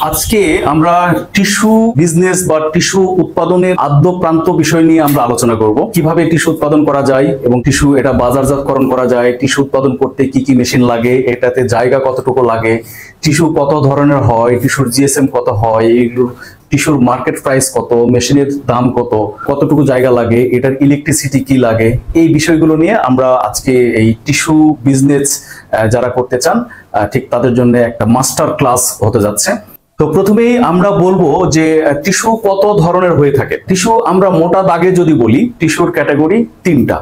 আজকে আমরা tissue business বা টিস্যু উৎপাদনের আদ্য প্রান্ত বিষয় নিয়ে আমরা আলোচনা করব। কিভাবে টিস্যু উৎপাদন করা যায় এবং টিস্যু এটা বাজারজাতকরণ করা যায়, টিস্যু উৎপাদন করতে কি কি মেশিন লাগে, এটাতে জায়গা কতটুকু লাগে, টিস্যু কত ধরনের হয়, টিস্যুর জিএসএম কত হয়, এইগুলো টিস্যুর মার্কেট প্রাইস কত, মেশিনের দাম কত, কতটুকু জায়গা লাগে, এটার ইলেকট্রিসিটি কি লাগে, এই বিষয়গুলো নিয়ে আমরা আজকে এই টিস্যু বিজনেস যারা করতে চান ঠিক তাদের জন্য একটা মাস্টার ক্লাস হতে যাচ্ছে। তো প্রথমেই আমরা বলবো যে টিস্যু কত ধরনের হয়ে থাকে। টিস্যু আমরা মোটা দাগে যদি বলি, টিস্যুর ক্যাটাগরি তিনটা।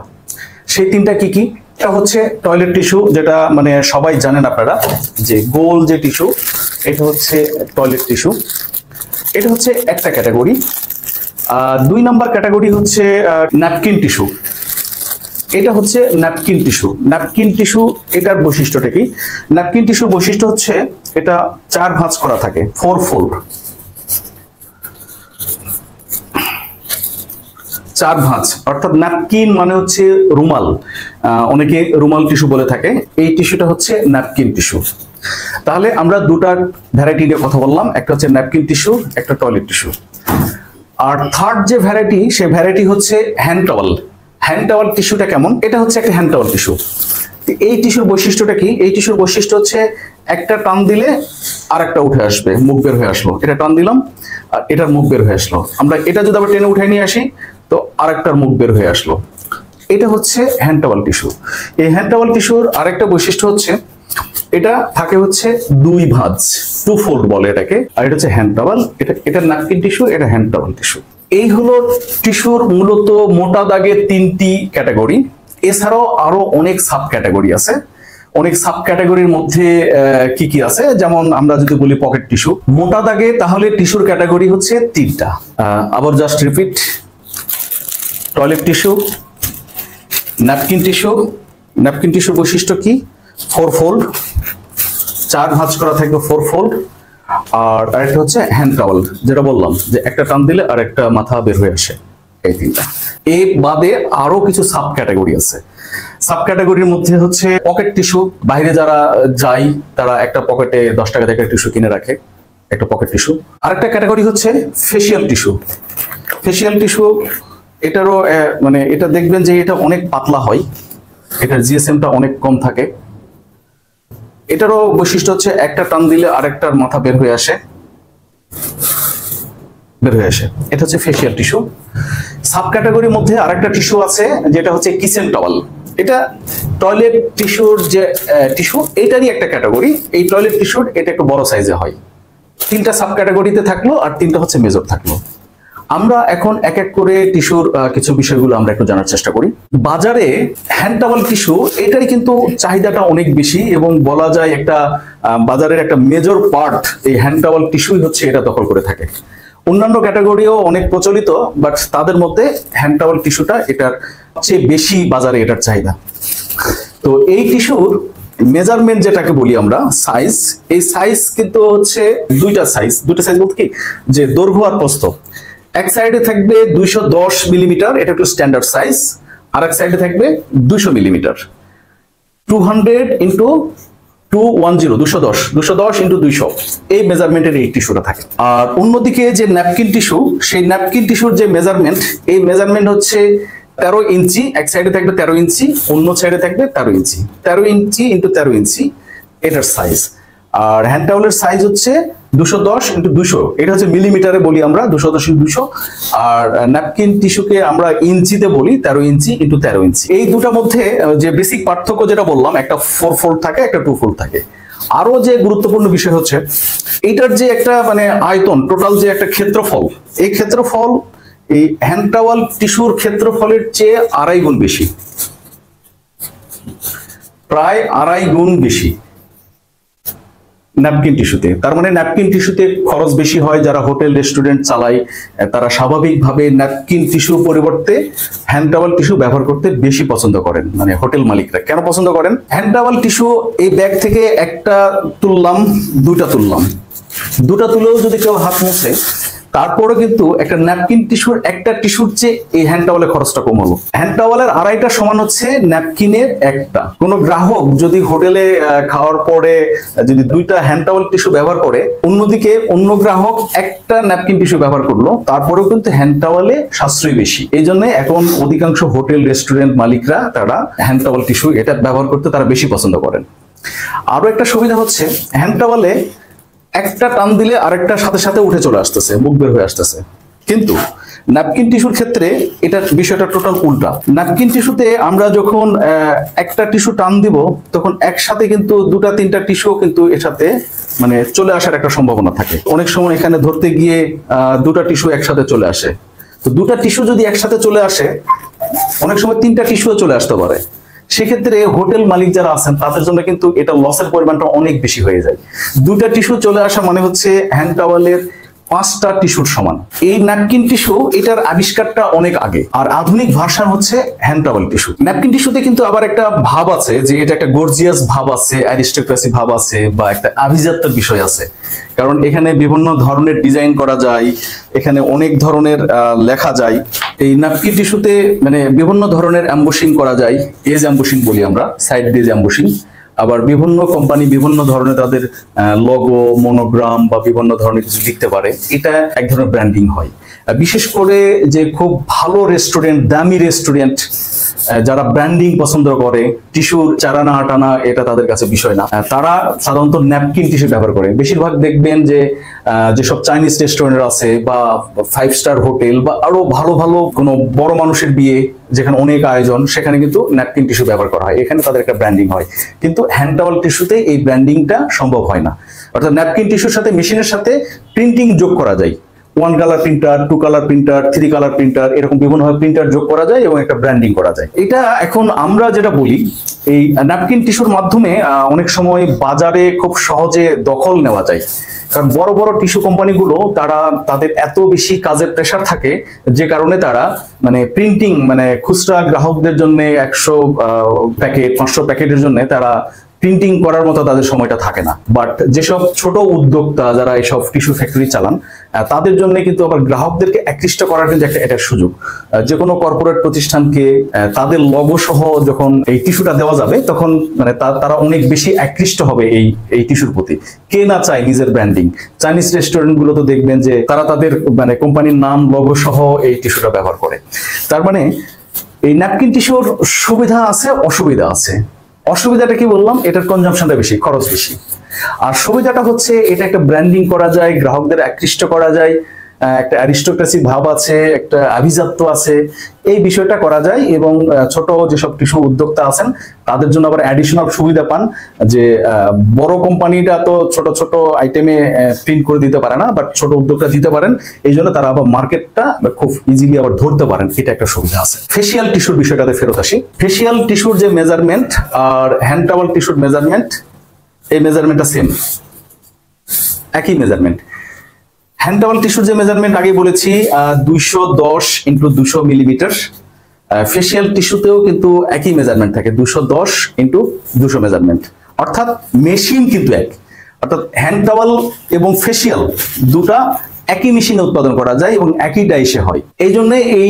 সেই তিনটা কি কি? এটা হচ্ছে টয়লেট টিস্যু, যেটা মানে সবাই জানেন আপনারা, যে গোল যে টিস্যু, এটা হচ্ছে টয়লেট টিস্যু। এটা হচ্ছে একটা ক্যাটাগরি। 2 নাম্বার ক্যাটাগরি হচ্ছে ন্যাপকিন টিস্যু। এটা হচ্ছে ন্যাপকিন টিস্যু। ন্যাপকিন টিস্যু এটার বৈশিষ্ট্যটা কি? ন্যাপকিন টিস্যুর বৈশিষ্ট্য হচ্ছে এটা 4 ভাঁজ করা থাকে, 4 ফোল্ড, 4 ভাঁজ। অর্থাৎ ন্যাপকিন মানে হচ্ছে রুমাল, অনেকে রুমাল টিস্যু বলে থাকে। এই টিস্যুটা হচ্ছে ন্যাপকিন টিস্যু। তাহলে আমরা দুটা ভ্যারাইটি নিয়ে কথা বললাম, একটা হচ্ছে ন্যাপকিন টিস্যু, একটা টয়লেট টিস্যু। আর থার্ড যে ভ্যারাইটি, সে ভ্যারাইটি হচ্ছে হ্যান্ড টাওয়াল। হ্যান্ড টাওয়াল টিস্যুটা কেমন? এটা হচ্ছে একটা হ্যান্ড টাওয়াল টিস্যু। এই টিস্যুর বৈশিষ্ট্যটা কি? এই টিস্যুর বৈশিষ্ট্য হচ্ছে একটা টান দিলে আর একটা উঠে আসবে, মুখ বের হয়ে আসলো। এটা টান দিলাম আর এটার মুখ বের হয়ে আসলো। আমরা এটা যদি আবার টেনে উঠে নিয়ে আসি তো আরেকটার মুখ বের হয়ে আসলো। এটা হচ্ছে হ্যান্ড টাওয়াল টিস্যু। এই হ্যান্ড টাওয়াল টিস্যুর আরেকটা বৈশিষ্ট্য হচ্ছে এটা থাকে হচ্ছে 2 ভাঁজ, 2 ফোল্ড বলে এটাকে। আর এটা হচ্ছে হ্যান্ড টাওয়াল, এটা ন্যাপকিন টিস্যু, এটা হ্যান্ড টাওয়াল টিস্যু। এই হলো টিস্যুর মূলত মোটা দাগে 3টি ক্যাটাগরি। এছাড়াও আরো অনেক সাব ক্যাটাগরি আছে। অনেক সাব ক্যাটাগরির মধ্যে কি কি আছে, যেমন আমরা যদি বলি পকেট টিস্যু, মোটা দাগে তাহলে টিস্যুর ক্যাটাগরি হচ্ছে 3টা। আবার just repeat: toilet tissue, napkin tissue. Napkin টিস্যুর বৈশিষ্ট্য কি? 4 ফোল্ড, 4 ভাঁজ করা থাকবে, 4 ফোল্ড। আর আরেকটা হচ্ছে হ্যান্ড টাওয়াল, যেটা বললাম যে একটা টান দিলে আর একটা মাথা বের হয়ে আসে। এই 3টা। এই বাদে আরো কিছু সাব ক্যাটাগরি আছে। সাব ক্যাটাগরির মধ্যে হচ্ছে পকেট টিস্যু। বাইরে যারা যায় তারা একটা পকেটে 10 টাকা থেকে টিস্যু কিনে রাখে, একটা পকেট টিস্যু। আরেকটা ক্যাটাগরি হচ্ছে ফেসিয়াল টিস্যু। ফেসিয়াল টিস্যু এটারও মানে এটা দেখবেন যে এটা অনেক পাতলা হয়, এটার জিএসএমটা অনেক কম থাকে। এটারও বৈশিষ্ট্য হচ্ছে একটা টান দিলে আরেকটার মাথা বের হয়ে আসে। এটা হচ্ছে ফেসিয়াল টিস্যু। সাব ক্যাটাগরির মধ্যে আরেকটা টিস্যু আছে, যেটা হচ্ছে কিচেন টাওয়াল। এটা টয়লেট টিস্যুর যে টিস্যু, এটারই একটা ক্যাটাগরি। এই টয়লেট টিস্যুর এটা একটু বড় সাইজে হয়। 3টা সাব ক্যাটাগরিতে থাকলো, আর 3টা হচ্ছে মেজর থাকলো। আমরা এখন এক এক করে টিস্যুর কিছু বিষয়গুলো আমরা একটু জানার চেষ্টা করি। বাজারে হ্যান্ড টাওয়াল টিস্যু এটাই কিন্তু চাহিদাটা অনেক বেশি, এবং বলা যায় একটা বাজারের একটা মেজর পার্ট এই হ্যান্ড টাওয়াল টিস্যুই হচ্ছে এটা দখল করে থাকে। অন্যান্য ক্যাটাগরিও অনেক প্রচলিত, বাট তাদের মধ্যে হ্যান্ড টাওয়াল টিস্যুটা এটার চেয়ে বেশি বাজারে এটার চাহিদা। তো এই টিস্যুর মেজারমেন্ট যেটাকে বলি আমরা সাইজ, এই সাইজ কিন্তু হচ্ছে দুইটা সাইজ বলতে কি, যে দৈর্ঘ্য আর প্রস্থ। এক সাইডে থাকবে 210 মিলিমিটার, এটা একটু স্ট্যান্ডার্ড সাইজ। আর এক সাইডে থাকবে 200 মিলিমিটার, 200 ইন্টু 210, 210 ইন্টু 200, এই মেজারমেন্টের এই টিস্যুটা থাকে। আর অন্যদিকে যে ন্যাপকিন টিস্যু, সেই ন্যাপকিন টিস্যুর যে মেজারমেন্ট, এই মেজারমেন্ট হচ্ছে 13 ইঞ্চি। এক সাইডে থাকবে 13 ইঞ্চি, অন্য সাইডে থাকবে 13 ইঞ্চি। 13 ইঞ্চি ইন্টু 13 ইঞ্চি এটার সাইজ। আর হ্যান্ড টাওয়ালের সাইজ হচ্ছে 210 ইন্টু 200, এটা হচ্ছে মিলিমিটারে বলি আমরা, 210 ইন্টু 200। আর ন্যাপকিন টিস্যুকে আমরা ইঞ্চিতে বলি, 13 ইঞ্চি ইন্টু 13 ইঞ্চি। এই দুটার মধ্যে যে বেসিক পার্থক্য যেটা বললাম, একটা 4 ফোল্ড থাকে, একটা 2 ফোল্ড থাকে। আরো যে গুরুত্বপূর্ণ বিষয় হচ্ছে এইটার যে একটা মানে আয়তন, টোটাল যে একটা ক্ষেত্রফল, এই ক্ষেত্রফল এই হ্যান্ড টাওয়াল টিস্যুর ক্ষেত্রফলের চেয়ে 2.5 গুণ বেশি, প্রায় 2.5 গুণ বেশি ন্যাপকিন টিস্যুতে। তার মানে ন্যাপকিন টিস্যুতে খরচ বেশি হয়। যারা হোটেল রেস্টুরেন্ট চালায় তারা স্বাভাবিকভাবে ন্যাপকিন টিস্যুর পরিবর্তে হ্যান্ড টাওয়াল টিস্যু ব্যবহার করতে বেশি পছন্দ করেন। মানে হোটেল মালিকরা কেন পছন্দ করেন? হ্যান্ড টাওয়াল টিস্যু এই ব্যাগ থেকে একটা তুললাম, দুটা তুললাম, দুটা তুলেও যদি কেউ হাত মুছে তারপরে কিন্তু একটা ন্যাপকিন টিস্যুর একটা টিস্যুর চেয়ে এই হ্যান্ড টাওয়ালের খরচটা কম হলো। হ্যান্ড টাওয়ালের আড়াইটা সমান হচ্ছে ন্যাপকিনের একটা। কোনো গ্রাহক যদি হোটেলে খাওয়ার পরে যদি দুইটা হ্যান্ড টাওয়াল টিস্যু ব্যবহার করে, অন্যদিকে অন্য গ্রাহক একটা ন্যাপকিন টিস্যু ব্যবহার করলো, তারপরেও কিন্তু হ্যান্ড টাওয়ালে সাশ্রয় বেশি। এই জন্য এখন অধিকাংশ হোটেল রেস্টুরেন্ট মালিকরা তারা হ্যান্ড টাওয়াল টিস্যু এটা ব্যবহার করতে তারা বেশি পছন্দ করেন। আরো একটা সুবিধা হচ্ছে হ্যান্ড টাওয়ালে একটা টান দিলে আরেকটা সাথে সাথে উঠে চলে আসতেছে, মুখ বের হয়ে আসতেছে। কিন্তু ন্যাপকিন টিস্যুর ক্ষেত্রে এটা বিষয়টা টোটাল উল্টা। ন্যাপকিন টিস্যুতে আমরা যখন একটা টিস্যু টান দিব তখন একসাথে কিন্তু দুটা তিনটা টিস্যু কিন্তু এর সাথে মানে চলে আসার একটা সম্ভাবনা থাকে। অনেক সময় এখানে ধরতে গিয়ে দুটা টিস্যু একসাথে চলে আসে। তো দুটা টিস্যু যদি একসাথে চলে আসে, অনেক সময় তিনটা টিস্যুও চলে আসতে পারে। সেক্ষেত্রে হোটেল মালিক যারা আছেন তাদের জন্য কিন্তু এটা লসের পরিমাণটা অনেক বেশি হয়ে যায়। দুটা টিস্যু চলে আসা মানে হচ্ছে হ্যান্ড টাওয়ালের 5টা টিস্যুর সমান। এই ন্যাপকিন টিস্যু এটার আবিষ্কারটা অনেক আগে, আর আধুনিক ভার্সন হচ্ছে হ্যান্ড টাওয়াল টিস্যু। ন্যাপকিন টিস্যুতে কিন্তু আবার একটা ভাব আছে যে এটা একটা গর্জিয়াস ভাব আছে, অ্যারিস্টোক্রেসি ভাব আছে, বা একটা আভিজাত্যের বিষয় আছে। কারণ এখানে বিভিন্ন ধরনের ডিজাইন করা যায়, এখানে অনেক ধরনের লেখা যায়। এই ন্যাপকিন টিস্যুতে মানে বিভিন্ন ধরনের এমবোসিং করা যায়, এজ এমবোসিং বলি আমরা, সাইড এজ এমবোসিং। আবার বিভিন্ন কোম্পানি বিভিন্ন ধরনের তাদের লোগো, মনোগ্রাম বা বিভিন্ন ধরনের কিছু লিখতে পারে, এটা এক ধরনের ব্র্যান্ডিং হয়। বিশেষ করে যে খুব ভালো রেস্টুরেন্ট, দামি রেস্টুরেন্ট যারা ব্র্যান্ডিং পছন্দ করে, টিস্যুর চারানা আটানা এটা তাদের কাছে বিষয় না, তারা সাধারণত ন্যাপকিন টিস্যু ব্যবহার করে। বেশিরভাগ দেখবেন যে যেসব চাইনিজ রেস্টুরেন্ট আছে বা 5 স্টার হোটেল বা আরো ভালো ভালো কোনো বড় মানুষের বিয়ে যেখানে অনেক আয়োজন, সেখানে কিন্তু ন্যাপকিন টিস্যু ব্যবহার করা হয়, এখানে তাদের একটা ব্র্যান্ডিং হয়। কিন্তু হ্যান্ড টাওয়াল টিস্যুতে এই ব্র্যান্ডিংটা সম্ভব হয় না। অর্থাৎ ন্যাপকিন টিস্যুর সাথে মেশিনের সাথে প্রিন্টিং যোগ করা যায়, 1 colour printer, 2 colour printer, 3 colour printer, এরকম বিভিন্নভাবে প্রিন্টার যোগ করা যায় এবং একটা ব্র্যান্ডিং করা যায়। এটা এখন আমরা যেটা বলি, এই ন্যাপকিন টিস্যুর মাধ্যমে অনেক সময় বাজারে খুব সহজে দখল নেওয়া যায়। কারণ বড় বড় টিস্যু কোম্পানিগুলো তারা তাদের এত বেশি কাজের প্রেশার থাকে, যে কারণে তারা মানে প্রিন্টিং মানে খুচরা গ্রাহকদের জন্য 100 প্যাকেট 500 প্যাকেটের জন্য তারা প্রিন্টিং করার মতো তাদের সময়টা থাকে না। বাট যেসব ছোট উদ্যোক্তা যারা এইসব টিস্যু ফ্যাক্টরি চালান, তাদের জন্য কিন্তু আবার গ্রাহকদেরকে আকৃষ্ট করার কিন্তু একটা সুযোগ। যে কোনো কর্পোরেট প্রতিষ্ঠানকে তাদের লোগো সহ যখন এই টিস্যুটা দেওয়া যাবে, তখন মানে তারা অনেক বেশি আকৃষ্ট হবে এই টিস্যুর প্রতি। কে না চায় নিজের ব্র্যান্ডিং? চাইনিজ রেস্টুরেন্ট গুলো তো দেখবেন যে তারা তাদের মানে কোম্পানির নাম, লোগো সহ এই টিস্যুটা ব্যবহার করে। তার মানে এই ন্যাপকিন টিস্যুর সুবিধা আছে, অসুবিধা আছে। অসুবিধাটা কি বললাম? এটার কনজাম্পশনটা বেশি, খরচ বেশি। আর সুবিধাটা হচ্ছে এটা একটা ব্র্যান্ডিং করা যায়, গ্রাহকদের আকৃষ্ট করা যায়, একটা অ্যারিস্টোক্রেসি ভাব আছে, একটা আভিজাত্য আছে, এই বিষয়টা করা যায়। এবং ছোট যেসব টিস্যু উদ্যোক্তা আছেন তাদের জন্য আবার অ্যাডিশনাল সুবিধা পান যে বড় কোম্পানিটা তো ছোট ছোট আইটেমে প্রিন্ট করে দিতে পারে না, বাট ছোট উদ্যোক্তা দিতে পারেন। এই জন্য তারা আবার মার্কেটটা খুব ইজিলি আবার ধরতে পারেন, এটা একটা সুবিধা আছে। ফেসিয়াল টিস্যুর বিষয়টাতে ফেরত আসি। ফেসিয়াল টিস্যুর যে মেজারমেন্ট আর হ্যান্ড টাওয়াল টিস্যুর মেজারমেন্ট, এই মেজারমেন্টটা সেম, একই মেজারমেন্ট। হ্যান্ড টাওয়াল টিস্যুর যে মেজারমেন্ট আগে বলেছি 210 × 200 মিলিমিটার। ফেসিয়াল টিস্যুতেও কিন্তু একই মেজারমেন্ট থাকে, 210 × 200 মেজারমেন্ট। অর্থাৎ মেশিন কিন্তু এক, অর্থাৎ হ্যান্ড টাওয়াল এবং ফেসিয়াল দুটা একই মেশিনে উৎপাদন করা যায় এবং একই ডাইসে হয়। এই জন্য এই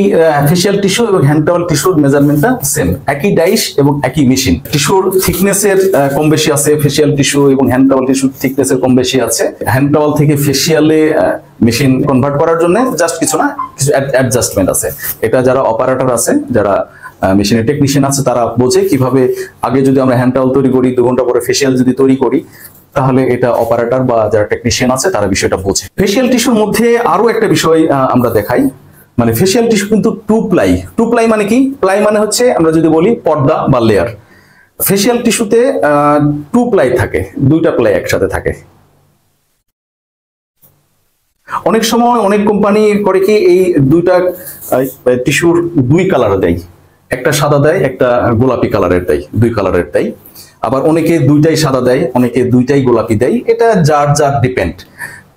ফেসিয়াল টিস্যু এবং হ্যান্ড টাওয়াল টিস্যুর মেজারমেন্টটা সেম, একই ডাইস এবং একই মেশিন। টিস্যুর থিকনেসের কম বেশি আছে, ফেসিয়াল টিস্যু এবং হ্যান্ড টাওয়াল টিস্যুর থিকনেসের কম বেশি আছে। হ্যান্ড টাওয়াল থেকে ফেসিয়ালে মেশিন কনভার্ট করার জন্য জাস্ট কিছু না, কিছু অ্যাডজাস্টমেন্ট আছে। এটা যারা অপারেটর আছে, যারা মেশিনের টেকনিশিয়ান আছে, তারা বোঝে কিভাবে আগে যদি আমরা হ্যান্ড টাওয়াল তৈরি করি, 2 ঘন্টা পরে ফেসিয়াল যদি তৈরি করি, তাহলে এটা অপারেটর বা যারা টেকনিশিয়ান আছে তারা বিষয়টা বোঝে। ফেসিয়াল টিস্যুর মধ্যে আরো একটা বিষয় আমরা দেখাই, মানে ফেসিয়াল টিস্যু কিন্তু 2 প্লাই। 2 প্লাই মানে কি? প্লাই মানে হচ্ছে আমরা যদি বলি পর্দা বা লেয়ার। ফেসিয়াল টিস্যুতে 2 প্লাই থাকে, 2টা প্লাই একসাথে থাকে। অনেক সময় অনেক কোম্পানি করে কি এই 2টা টিস্যুর 2 কালার দেয়, একটা সাদা দেয়, একটা গোলাপি কালারের দেয়, 2 কালারের দেয়। আবার অনেকে 2টাই সাদা দেয়, অনেকে 2টাই গোলাপি দেয়, এটা যার যার ডিপেন্ড।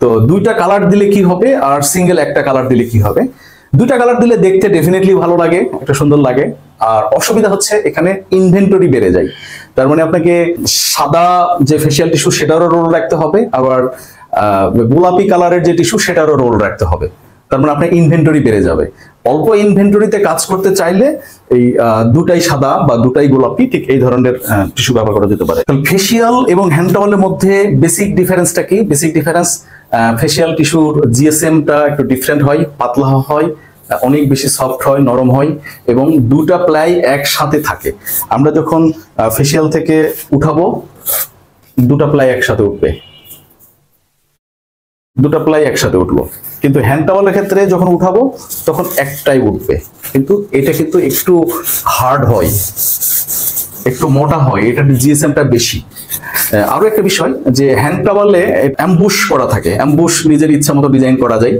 তো 2টা কালার দিলে কি হবে আর সিঙ্গেল একটা কালার দিলে কি হবে? 2টা কালার দিলে দেখতে ডেফিনেটলি ভালো লাগে, একটা সুন্দর লাগে। আর অসুবিধা হচ্ছে এখানে ইনভেন্টরি বেড়ে যায়। তার মানে আপনাকে সাদা যে ফেসিয়াল টিস্যু সেটারও রোল রাখতে হবে, আবার গোলাপি কালারের যে টিস্যু সেটারও রোল রাখতে হবে। তার মানে আপনার ইনভেন্টরি বেড়ে যাবে। অল্প ইনভেন্টরিতে কাজ করতে চাইলে এই দুটাই সাদা বা দুটাই গোলাপি ঠিক এই ধরনের টিস্যু ব্যবহার করা যেতে পারে। ফেসিয়াল এবং হ্যান্ড টাওয়ালের মধ্যে বেসিক ডিফারেন্সটা কি? বেসিক ডিফারেন্স, ফেসিয়াল টিস্যুর জিএসএমটা একটু ডিফারেন্ট হয়, পাতলা হয়, অনেক বেশি সফট হয়, নরম হয় এবং দুটা প্লাই একসাথে থাকে। আমরা যখন ফেসিয়াল থেকে উঠাবো দুটা প্লাই একসাথে উঠবে, দুটা প্লাই একসাথে উঠলো। কিন্তু হ্যান্ড টাওয়ালের ক্ষেত্রে যখন উঠাবো তখন একটাই উঠবে। কিন্তু এটা কিন্তু একটু হার্ড হয়, একটু মোটা হয়, এটা জিএসএমটা বেশি। আরো একটা বিষয় যে হ্যান্ড টাওয়ালে অ্যাম্বুশ করা থাকে, অ্যাম্বুশ নিজের ইচ্ছা মতো ডিজাইন করা যায়,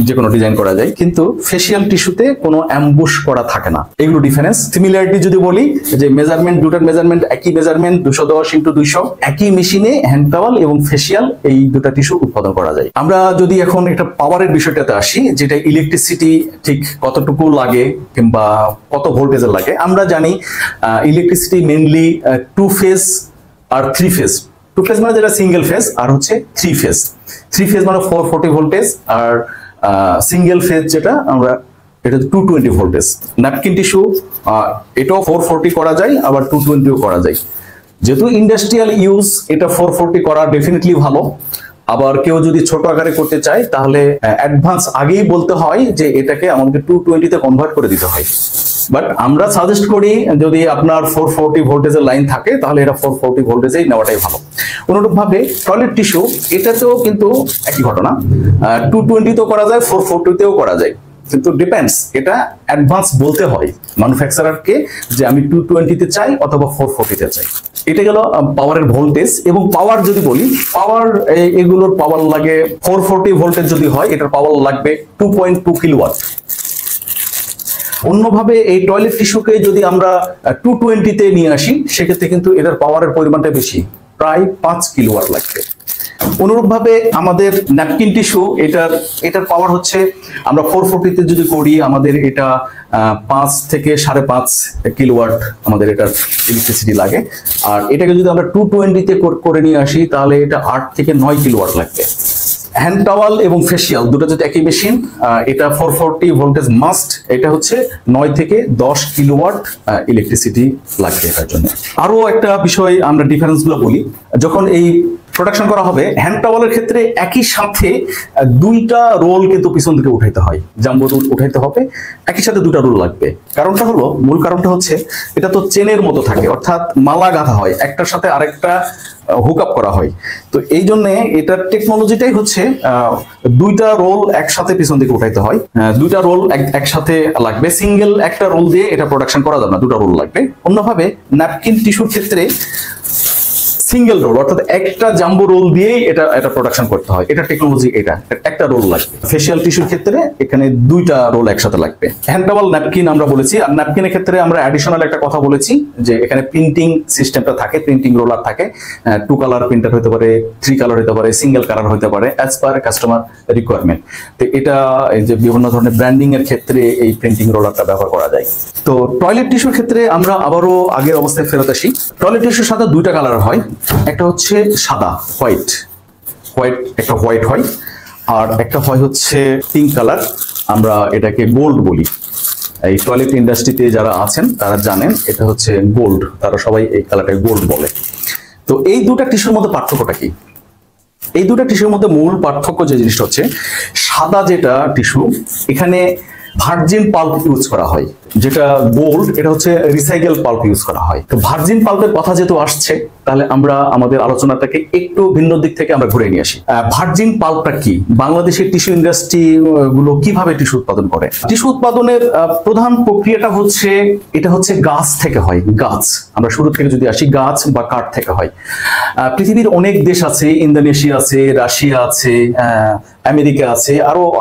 যে কোনো ডিজাইন করা যায়, কিন্তু ফেসিয়াল টিস্যুতে কোনো অ্যাম্বুশ করা থাকে না। এগুলো ডিফারেন্স। সিমিলারিটি যদি বলি যে মেজারমেন্ট, দুটার মেজারমেন্ট একই মেজারমেন্ট, 210x200, একই মেশিনে হ্যান্ড টাওয়াল এবং ফেসিয়াল এই দুটা টিস্যু উৎপাদন করা যায়। আমরা যদি এখন একটা পাওয়ারের বিষয়টাতে আসি, যেটা ইলেকট্রিসিটি ঠিক কতটুকু লাগে কিংবা কত ভোল্টেজের লাগে। আমরা জানি ইলেকট্রিসিটি মেইনলি 2 ফেজ আর 3 ফেজ। 2 ফেজ মানে যেটা সিঙ্গেল ফেজ, আর হচ্ছে 3 ফেজ। 3 ফেজ মানে 440 ভোল্টেজ, আর সিঙ্গেল ফেজ যেটা আমরা এটা 220 ভোল্টেজ। ন্যাপকিন টিস্যু এটাও 440 করা যায়, আবার 220ও করা যায়। যেহেতু ইন্ডাস্ট্রিয়াল ইউজ, এটা 440 করা ডেফিনেটলি ভালো। আবার কেউ যদি ছোট আকারে করতে চায় তাহলে অ্যাডভান্স আগেই বলতে হয় যে এটাকে আমাদের 220 তে কনভার্ট করে দিতে হয়। বাট আমরা সাজেস্ট করি যদি আপনার 440 ভোল্টেজের লাইন থাকে তাহলে এটা 440 ভোল্টেজেই নেওয়াটাই ভালো। অনুরূপভাবে টয়লেট টিস্যু এটাতেও কিন্তু একই ঘটনা, 220 তেও করা যায়, 440 তেও করা যায়, কিন্তু ডিপেন্ডস, এটা অ্যাডভান্স বলতে হয় ম্যানুফ্যাকচারারকে যে আমি 220 তে চাই অথবা 440 তে চাই। এটা গেল পাওয়ারের ভোল্টেজ। এবং পাওয়ার যদি বলি, পাওয়ার এগুলোর পাওয়ার লাগে 440 ভোল্টেজ যদি হয় এটার পাওয়ার লাগবে 2.2 কিলোওয়াট। অন্যভাবে এই টয়লেট টিস্যুকে যদি আমরা 220 তে নিয়ে আসি সেক্ষেত্রে কিন্তু এটার পাওয়ারের পরিমাণটা বেশি, প্রায় 5 কিলোওয়াট লাগবে। অনুরূপভাবে আমাদের ন্যাপকিন টিস্যু এটার পাওয়ার হচ্ছে আমরা 440 তে যদি করি আমাদের এটা 5 থেকে 5.5 কিলোওয়াট আমাদের এটার ইলেকট্রিসিটি লাগে। আর এটাকে যদি আমরা 220 তে করে নিয়ে আসি তাহলে এটা 8 থেকে 9 কিলোওয়াট লাগবে। হ্যান্ড টাওয়াল এবং ফেসিয়াল দুটো যদি একই মেশিন, এটা 440 ভোল্টেজ মাস্ট, এটা হচ্ছে 9 থেকে 10 কিলোওয়াট ইলেকট্রিসিটি লাগবে এটার জন্য। আরো একটা বিষয় আমরা ডিফারেন্স গুলো বলি, যখন এই প্রোডাকশন করা হবে হ্যান্ড টাওয়ালের ক্ষেত্রে একই সাথে দুইটা রোল কিন্তু পিছন থেকে উঠাইতে হয়, জাম্বো রোল উঠাইতে হবে, একই সাথে দুটা রোল লাগবে। কারণটা হলো, মূল কারণটা হচ্ছে এটা তো চেনের মতো থাকে, অর্থাৎ মালা গাঁথা হয়, একটার সাথে আরেকটা হুক আপ করা হয়। তো এই জন্য এটার টেকনোলজিটাই হচ্ছে দুইটা রোল একসাথে পিছন দিকে উঠাইতে হয়, দুইটা রোল একসাথে লাগবে। সিঙ্গেল একটা রোল দিয়ে এটা প্রোডাকশন করা যাবে না, দুটা রোল লাগবে। অন্যভাবে ন্যাপকিন টিস্যুর ক্ষেত্রে সিঙ্গেল রোল, অর্থাৎ একটা জাম্বো রোল দিয়েই এটা প্রোডাকশন করতে হয়। এটা টেকনোলজি, এটা একটা রোল লাগবে। ফেসিয়াল টিস্যুর ক্ষেত্রে এখানে দুইটা রোল একসাথে লাগবে। হ্যান্ড টাওয়াল, ন্যাপকিন আমরা বলেছি। আর ন্যাপকিনের ক্ষেত্রে আমরা অ্যাডিশনাল একটা কথা বলেছি যে এখানে প্রিন্টিং সিস্টেমটা থাকে, প্রিন্টিং রোলার থাকে। 2 কালার প্রিন্টার হতে পারে, 3 কালার হতে পারে, সিঙ্গেল কালার হতে পারে, অ্যাজ পার কাস্টমার রিকোয়ারমেন্ট। তো এটা এই যে বিভিন্ন ধরনের ব্র্যান্ডিং এর ক্ষেত্রে এই প্রিন্টিং রোলারটা ব্যবহার করা যায়। তো টয়লেট টিস্যুর ক্ষেত্রে আমরা আবারও আগের অবস্থায় ফেরত আসি। টয়লেট টিস্যুর সাথে দুইটা কালার হয়, একটা হচ্ছে সাদা, হোয়াইট, একটা হোয়াইট হয়, আর একটা হয় হচ্ছে পিঙ্ক কালার, আমরা এটাকে গোল্ড বলি। এই টয়লেট ইন্ডাস্ট্রিতে যারা আছেন তারা জানেন এটা হচ্ছে গোল্ড, তারা সবাই এই কালারটাকে গোল্ড বলে। তো এই দুটা টিস্যুর মধ্যে পার্থক্যটা কি? এই দুটা টিস্যুর মধ্যে মূল পার্থক্য যে জিনিসটা হচ্ছে, সাদা যেটা টিস্যু এখানে ভার্জিন পাল্প ইউজ করা হয়, যেটা গোল্ড এটা হচ্ছে রিসাইকেল পাল্প ইউজ করা হয়। তো ভার্জিন পাল্পের কথা যেহেতু আসছে তাহলে আমরা আমাদের আলোচনাটাকে একটু ভিন্ন দিক থেকে আমরা ঘুরে নিয়ে আসি। ভার্জিন পাল্পটা কি? বাংলাদেশের টিস্যু ইন্ডাস্ট্রি গুলো কিভাবে টিস্যু উৎপাদন করে? টিস্যু উৎপাদনের প্রধান প্রক্রিয়াটা হচ্ছে, এটা হচ্ছে গাছ থেকে হয়। গাছ, আমরা শুরু থেকে যদি আসি, গাছ বা কাঠ থেকে হয়। পৃথিবীর অনেক দেশ আছে, ইন্দোনেশিয়া আছে, রাশিয়া আছে, আমেরিকা আছে,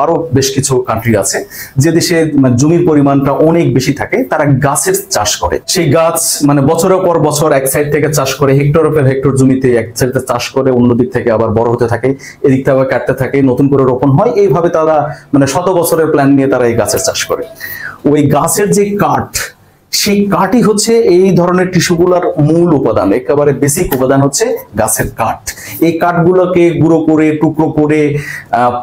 আরো বেশ কিছু কান্ট্রি আছে যে দেশে জমির পরিমাণটা অনেক বেশি থাকে, তারা গাছের চাষ করে। সেই গাছ মানে বছরের পর বছর এক সাইড থেকে চাষ করে, হেক্টর পর হেক্টর জমিতে এক সাইডে চাষ করে, অন্য দিক থেকে আবার বড় হতে থাকে, এদিক থেকে আবার কাটতে থাকে, নতুন করে রোপণ হয়। এইভাবে তারা মানে শত বছরের প্ল্যান নিয়ে তারা এই গাছের চাষ করে। ওই গাছের যে কাঠ, সেই কাঠই হচ্ছে এই ধরনের টিস্যুগুলোর মূল উপাদান, একেবারে বেসিক উপাদান হচ্ছে গাছের কাঠ। এই কাঠগুলোকে গুঁড়ো করে টুকরো করে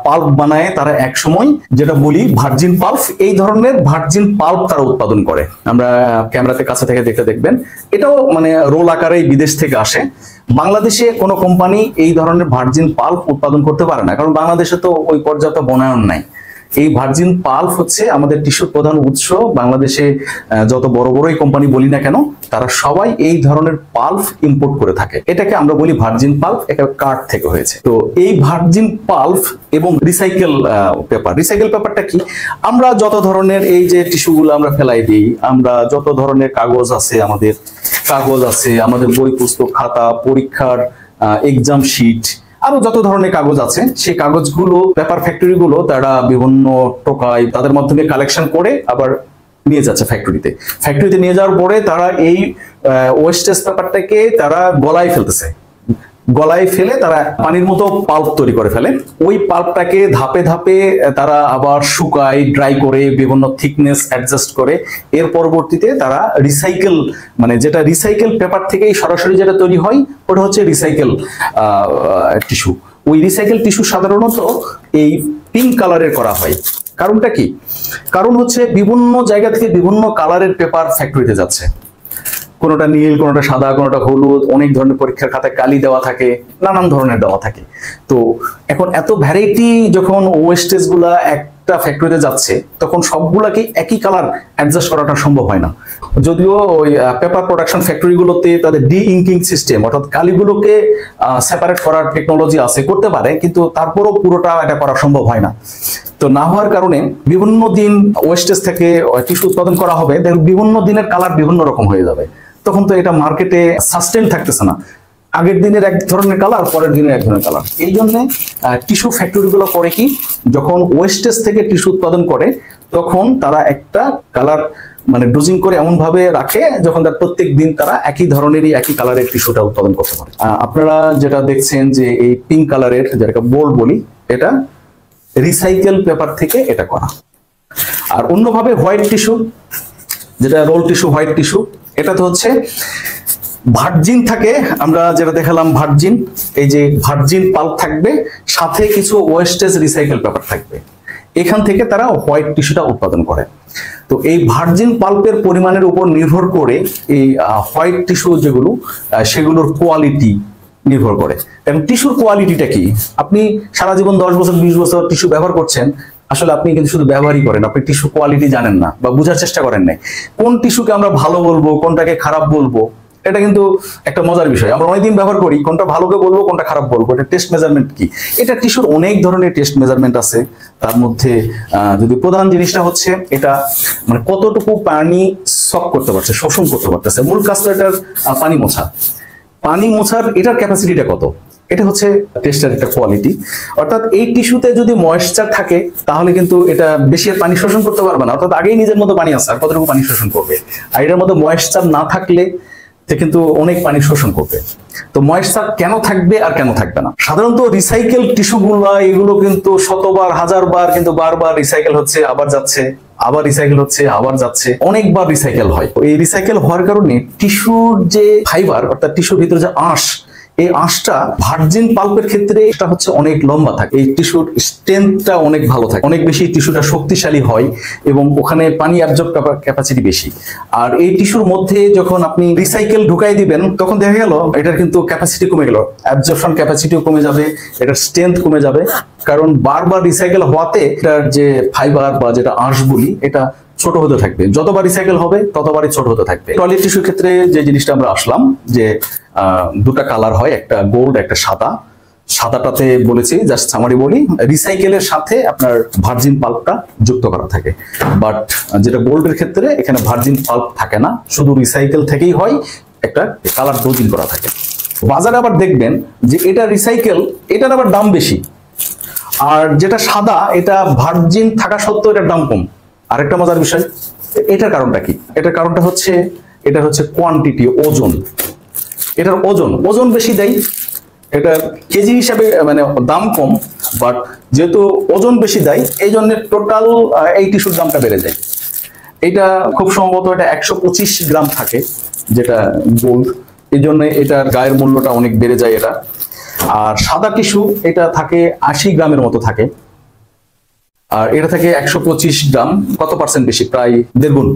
পাল্প বানায় তারা এক সময়, যেটা বলি ভার্জিন পাল্প। এই ধরনের ভার্জিন পাল্প তারা উৎপাদন করে। আমরা ক্যামেরাতে কাছে থেকে দেখবেন, এটাও মানে রোল আকারেই বিদেশ থেকে আসে। বাংলাদেশে কোনো কোম্পানি এই ধরনের ভার্জিন পাল্প উৎপাদন করতে পারে না, কারণ বাংলাদেশে তো ওই পর্যাপ্ত বনায়ন নাই। এই ভার্জিন পাল্প হচ্ছে আমাদের টিস্যুর প্রধান উৎস। বাংলাদেশে যত বড় বড়ই কোম্পানি বলি না কেন, তারা সবাই এই ধরনের পাল্প ইম্পোর্ট করে থাকে। এটাকে আমরা বলি ভার্জিন পাল্প, এটা কাঠ থেকে হয়েছে। তো এই ভার্জিন পাল্প এবং রিসাইকেল পেপার, রিসাইকেল পেপারটা কি? আমরা যত ধরনের এই যে টিস্যুগুলো আমরা ফেলাই দিই, আমরা যত ধরনের কাগজ আছে, আমাদের বই পুস্তক খাতা, পরীক্ষার এক্সাম শিট, আরো যত ধরনের কাগজ আছে, সেই কাগজগুলো পেপার ফ্যাক্টরি গুলো তারা বিভিন্ন টোকায় তাদের মাধ্যমে কালেকশন করে আবার নিয়ে যাচ্ছে ফ্যাক্টরিতে নিয়ে যাওয়ার পরে তারা এই ওয়েস্টেজ পেপারটাকে তারা গলায় ফেলে তারা পানির মতো পাল্প তৈরি করে ফেলে। ওই পাল্পটাকে ধাপে ধাপে তারা আবার শুকায়, ড্রাই করে, বিভিন্ন থিকনেস অ্যাডজাস্ট করে। এর পরবর্তীতে তারা রিসাইকেল, মানে যেটা রিসাইকেল পেপার থেকেই সরাসরি যেটা তৈরি হয়, ওটা হচ্ছে রিসাইকেল টিস্যু। ওই রিসাইকেল টিস্যু সাধারণত এই পিঙ্ক কালারের করা হয়। কারণটা কি? কারণ হচ্ছে বিভিন্ন জায়গা থেকে বিভিন্ন কালারের পেপার ফ্যাক্টরিতে যাচ্ছে, কোনোটা নীল, কোনোটা সাদা, কোনোটা হলুদ, অনেক ধরনের পরীক্ষার খাতায় কালি দেওয়া থাকে, নানান ধরনের দেওয়া থাকে। তো এখন এত ভ্যারাইটি যখন ওয়েস্টেজ গুলা একটা ফ্যাক্টরিতে যাচ্ছে, তখন সবগুলাকে একই কালার অ্যাডজাস্ট করাটা সম্ভব হয় না। যদিও ওই পেপার প্রোডাকশন ফ্যাক্টরি গুলোতে তাদের ডি ইঙ্কিং সিস্টেম, অর্থাৎ কালিগুলোকে সেপারেট করার টেকনোলজি আছে, করতে পারে, কিন্তু তারপরও পুরোটা এটা করা সম্ভব হয় না। তো না হওয়ার কারণে বিভিন্ন দিন ওয়েস্টেজ থেকে টিস্যু উৎপাদন করা হবে, বিভিন্ন দিনের কালার বিভিন্ন রকম হয়ে যাবে। তখন তো এটা মার্কেটে সাস্টেন থাকতেছে না। আগের দিনের এক ধরনের কালার, পরের দিনের এক ধরনের কালার। এই জন্য টিস্যু ফ্যাক্টরিগুলো করে কি, যখন ওয়েস্টেজ থেকে টিস্যু উৎপাদন করে, তখন তারা একটা কালার মানে ডোজিং করে এমন ভাবে রাখে, যখন তার প্রত্যেক দিন তারা একই ধরনেরই একই কালারের টিস্যুটা উৎপাদন করতে পারে। আপনারা যেটা দেখছেন যে এই পিঙ্ক কালারের, যেটাকে বোল্ড বলি, এটা রিসাইকেল পেপার থেকে এটা করা। আর অন্যভাবে হোয়াইট টিস্যু, যেটা রোল টিস্যু, হোয়াইট টিস্যু, এটা তো হচ্ছে ভার্জিন থাকে। আমরা যেটা দেখালাম ভার্জিন, এই যে ভার্জিন পাল্প থাকবে, সাথে কিছু ওয়েস্টেজ রিসাইকেল পেপার থাকবে, এখান থেকে তারা হোয়াইট টিস্যুটা উৎপাদন করে। তো এই ভার্জিন পাল্পের পরিমাণের উপর নির্ভর করে এই হোয়াইট টিস্যু যেগুলো, সেগুলোর কোয়ালিটি নির্ভর করে। এবং টিস্যুর কোয়ালিটিটা কি? আপনি সারা জীবন 10 বছর 20 বছর টিস্যু ব্যবহার করছেন, আসলে আপনি কিন্তু শুধু ব্যবহারই করেন, আপনি টিস্যু কোয়ালিটি জানেন না বা বোঝার চেষ্টা করেন নাই। কোন টিস্যুকে আমরা ভালো বলবো, কোনটাকে খারাপ বলবো, এটা কিন্তু একটা মজার বিষয়। আমরা অনেকদিন ব্যবহার করি, কোনটা ভালোকে বলবো, কোনটা খারাপ বলবো, এটা টেস্ট মেজারমেন্ট কি? এটা টিস্যুর অনেক ধরনের টেস্ট মেজারমেন্ট আছে। তার মধ্যে যদি প্রধান জিনিসটা হচ্ছে এটা মানে কতটুকু পানি সক করতে পারছে, শোষণ করতে পারতেছে। মূল কাজটা এটার পানি মোছার এটার ক্যাপাসিটিটা কত, এটা হচ্ছে টেস্টের একটা কোয়ালিটি। অর্থাৎ এই টিস্যুতে যদি ময়েশ্চার থাকে, তাহলে কিন্তু এটা বেশি পানি শোষণ করতে পারবে না। অর্থাৎ আগেই নিজের মতো পানি আছে, আর কতটুকু পানি শোষণ করবে। আর এটার মধ্যে ময়েশ্চার না থাকলে কিন্তু অনেক পানি শোষণ করবে। তো ময়েশ্চার কেন থাকবে আর কেন থাকবে না? সাধারণত রিসাইকেল টিস্যুগুলো এগুলো কিন্তু শতবার, হাজারবার, কিন্তু বারবার রিসাইকেল হচ্ছে, আবার যাচ্ছে, আবার রিসাইকেল হচ্ছে, আবার যাচ্ছে, অনেকবার রিসাইকেল হয়। এই রিসাইকেল হওয়ার কারণে টিস্যুর যে ফাইবার, অর্থাৎ টিস্যুর ভিতরে যে আঁশ, এই আঁশটা ভার্জিন পাল্পের ক্ষেত্রে এটা হচ্ছে অনেক লম্বা থাকে। এই টিস্যুর স্ট্রেংথটা অনেক ভালো থাকে, অনেক বেশি টিস্যুটা শক্তিশালী হয় এবং ওখানে পানি অ্যাবজর্ব ক্যাপাসিটি বেশি। আর এই টিস্যুর মধ্যে যখন আপনি রিসাইকেল ঢুকাই দিবেন, তখন দেখা গেল এটার কিন্তু ক্যাপাসিটি কমে গেল, অ্যাবজর্পশন ক্যাপাসিটিও কমে যাবে, এটার স্ট্রেংথ কমে যাবে। কারণ বারবার রিসাইকেল হওয়াতে এটার যে ফাইবার বা যেটা আঁশ বলি, এটা ছোট হতে থাকবে। যতবার রিসাইকেল হবে ততবারই ছোট হতে থাকবে। টয়লেট টিস্যুর ক্ষেত্রে যে জিনিসটা আমরা আসলাম, যে দুটা কালার হয়, একটা গোল্ড, একটা সাদা। সাদাটাতে বলেছি, জাস্ট সামারি বলি, রিসাইকেলের সাথে আপনার ভার্জিন পাল্পটা যুক্ত করা থাকে। বাট যেটা গোল্ডের ক্ষেত্রে এখানে ভার্জিন পাল্প থাকে না, শুধু রিসাইকেল থেকেই হয়, একটা কালার ডোজিং করা থাকে। বাজারে আবার দেখবেন যে এটা রিসাইকেল, এটার আবার দাম বেশি, আর যেটা সাদা এটা ভার্জিন থাকা সত্ত্বেও এটার দাম কম। আরেকটা মজার বিষয়, এটার কারণটা কি? এটার কারণটা হচ্ছে এটা হচ্ছে কোয়ান্টিটি, ওজন। এটার ওজন বেশি দেয়, এটা কেজি হিসাবে মানে দাম কম, বাট যেহেতু ওজন বেশি দেয়, এই জন্য টোটাল এই টিস্যুর দামটা বেড়ে যায়। এটা খুব সম্ভবত এটা 125 গ্রাম থাকে, যেটা গোল্ড, এই জন্য এটার গায়ের মূল্যটা অনেক বেড়ে যায় এটা। আর সাদা টিস্যু এটা থাকে 80 গ্রামের মতো থাকে, আর এটা থাকে 125 গ্রাম, কত পার্সেন্ট বেশি, প্রায় 1.5 গুণ।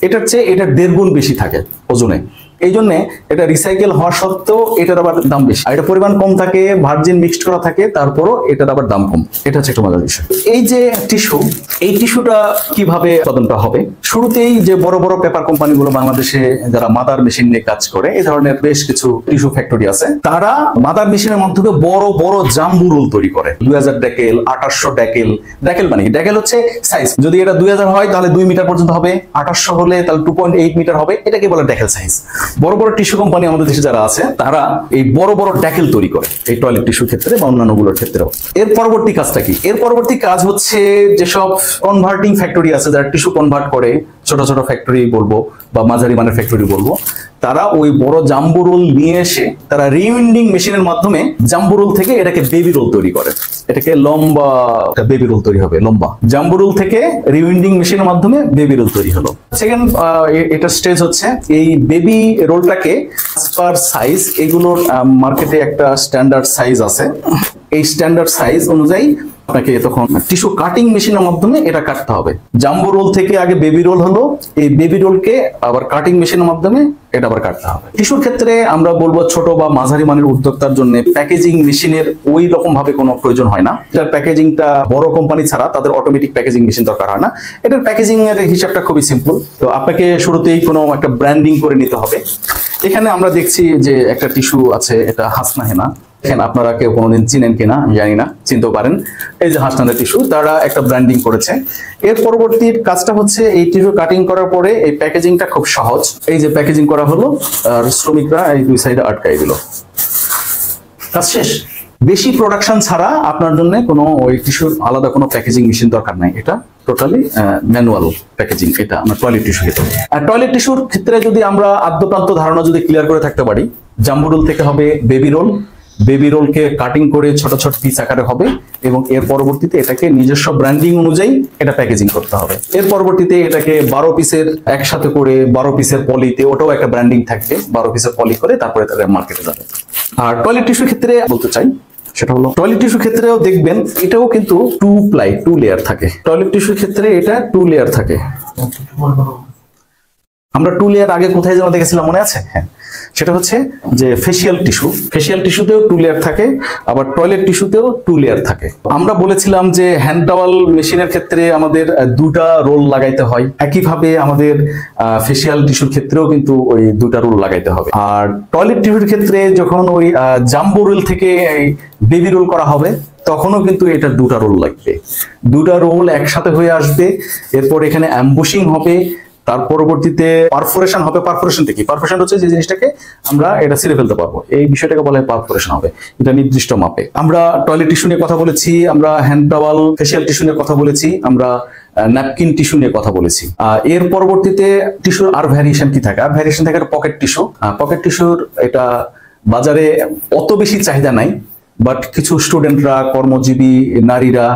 এটার চেয়ে এটা 1.5 গুণ বেশি থাকে ওজনে, এই জন্য এটা রিসাইকেল হওয়া সত্ত্বেও এটার আবার দাম বেশি। আর এটা পরিমাণ কম থাকে, ভার্জিন মিক্সড করা থাকে, তারপরও এটার আবার দাম কম। এটা হচ্ছে একটা মজার বিষয়। এই যে টিস্যু, এই টিস্যুটা কিভাবে উৎপাদনটা হবে? শুরুতেই যে বড় বড় পেপার কোম্পানিগুলো বাংলাদেশে যারা মাদার মেশিন নিয়ে কাজ করে, এই ধরনের বেশ কিছু টিস্যু ফ্যাক্টরি আছে, তারা মাদার মেশিনের মাধ্যমে বড় বড় জাম্বু রোল তৈরি করে। 2000 ডেকেল, 2800 ডেকেল। ডেকেল মানে কি? ডেকেল হচ্ছে সাইজ। যদি এটা 2000 হয় তাহলে 2 মিটার পর্যন্ত হবে, 2800 হলে তাহলে 2.8 মিটার হবে, এটাকে বলে ডেকেল সাইজ। বড় বড় টিস্যু কোম্পানি আমাদের দেশে যারা আছে, তারা এই বড় বড় ডেকেল তৈরি করে, এই টয়লেট টিস্যুর ক্ষেত্রে বা অন্যান্য গুলোর ক্ষেত্রেও। এর পরবর্তী কাজটা কি? এর পরবর্তী কাজ হচ্ছে যেসব কনভার্টিং ফ্যাক্টরি আছে, যারা টিস্যু কনভার্ট করে, ছোট ছোট ফ্যাক্টরি বলবো বা মাঝারি মানের ফ্যাক্টরি বলবো, তারা ওই বড় জাম্বু রোল নিয়ে এসে তারা রিউইন্ডিং মেশিনের মাধ্যমে জাম্বু রোল থেকে এটাকে বেবি রোল তৈরি করে। এটাকে লম্বা একটা বেবি রোল তৈরি হবে, লম্বা জাম্বু রোল থেকে রিউইন্ডিং মেশিনের মাধ্যমে বেবি রোল তৈরি হলো। সেকেন্ড এটা স্টেজ হচ্ছে এই বেবি রোলটাকে পার সাইজ, এগুলোর মার্কেটে একটা স্ট্যান্ডার্ড সাইজ আছে, এই স্ট্যান্ডার্ড সাইজ অনুযায়ী আপনাকে তখন টিস্যু কাটিং মেশিনের মাধ্যমে এটা কাটতে হবে। জাম্বো রোল থেকে আগে বেবি রোল হলো, এই বেবি রোলকে আবার কাটিং মেশিনের মাধ্যমে এটা আবার কাটতে হবে। টিস্যুর ক্ষেত্রে আমরা বলবো ছোট বা মাঝারি মানের উদ্যোক্তার জন্য প্যাকেজিং মেশিনের ওই রকম ভাবে কোনো প্রয়োজন হয় না। এটার প্যাকেজিংটা বড় কোম্পানি ছাড়া তাদের অটোমেটিক প্যাকেজিং মেশিন দরকার হয় না। এটার প্যাকেজিং এর হিসাবটা খুবই সিম্পল। তো আপনাকে শুরুতেই কোনো একটা ব্র্যান্ডিং করে নিতে হবে। এখানে আমরা দেখছি যে একটা টিস্যু আছে, এটা হাসনা হেনা। দেখেন, আপনারা কেউ কোনোদিন চিনেন কিনা জানি না, চিনতেও পারেন। এই যে হাসনাদের টিস্যু, তারা একটা ব্র্যান্ডিং করেছে। এর পরবর্তী কাজটা হচ্ছে এই টিস্যু কাটিং করার পরে এই প্যাকেজিংটা খুব সহজ। এই যে প্যাকেজিং করা হলো, আর শ্রমিকরা এই দুই সাইডে আটকাই দিল, কাজ শেষ। বেশি প্রোডাকশন ছাড়া আপনার জন্য কোনো ওই টিস্যুর আলাদা কোনো প্যাকেজিং মেশিন দরকার নাই। এটা টোটালি ম্যানুয়াল প্যাকেজিং, এটা আমরা টয়লেট টিস্যু ক্ষেত্রে। আর টয়লেট টিস্যুর ক্ষেত্রে যদি আমরা আদ্যপ্রান্ত ধারণা যদি ক্লিয়ার করে থাকতে পারি, জাম্বো রোল থেকে হবে বেবি রোল, বেবি রোলকে কাটিং করে ছোট ছোট পিস আকারে হবে, এবং এর পরবর্তীতে এটাকে নিজস্ব ব্র্যান্ডিং অনুযায়ী এটা প্যাকেজিং করতে হবে। এর পরবর্তীতে এটাকে 12 পিসের একসাথে করে 12 পিসের পলিতে, ওটাও একটা ব্র্যান্ডিং থাকবে, 12 পিসের পলি করে তারপরে তারা মার্কেটে যাবে। আর টয়লেট টিস্যুর ক্ষেত্রে বলতে চাই, সেটা হলো টয়লেট টিস্যুর ক্ষেত্রেও দেখবেন এটাও কিন্তু 2 প্লাই 2 লেয়ার থাকে। টয়লেট টিস্যুর ক্ষেত্রে এটা 2 লেয়ার থাকে। আমরা 2 লেয়ার আগে কোথায় যেন দেখেছিলাম, মনে আছে? হ্যাঁ, সেটা হচ্ছে যে ফেসিয়াল টিস্যু। ফেসিয়াল টিস্যুতেও 2 লেয়ার থাকে, আবার টয়লেট টিস্যুতেও 2 লেয়ার থাকে। আমরা বলেছিলাম যে হ্যান্ড টাওয়াল মেশিনের ক্ষেত্রে আমাদের 2টা রোল লাগাইতে হয়, একইভাবে আমাদের ফেসিয়াল টিস্যুর ক্ষেত্রেও কিন্তু ওই 2টা রোল লাগাইতে হবে। আর টয়লেট টিস্যুর ক্ষেত্রে যখন ওই জাম্বো রোল থেকে বেবি রোল করা হবে, তখনও কিন্তু এটা 2টা রোল লাগবে। 2টা রোল একসাথে হয়ে আসবে, এরপর এখানে অ্যাম্বুশিং হবে, তার পরবর্তীতে পারফোরেশন হবে। পারফোরেশনটা কি? পারফোরেশন হচ্ছে যে জিনিসটাকে আমরা এটা ছিঁড়ে ফেলতে পারবো, এই বিষয়টাকে বলা হয় পারফোরেশন হবে, এটা নির্দিষ্ট মাপে। আমরা টয়লেট টিস্যু নিয়ে কথা বলেছি, আমরা হ্যান্ড টাওয়াল ফেসিয়াল টিস্যু নিয়ে কথা বলেছি, আমরা ন্যাপকিন টিস্যু নিয়ে কথা বলেছি। এর পরবর্তীতে টিস্যুর আর ভ্যারিয়েশন কি থাকে? আর ভ্যারিয়েশন থাকে পকেট টিস্যু। পকেট টিস্যুর এটা বাজারে অত বেশি চাহিদা নাই, বাট কিছু স্টুডেন্টরা, কর্মজীবী নারীরা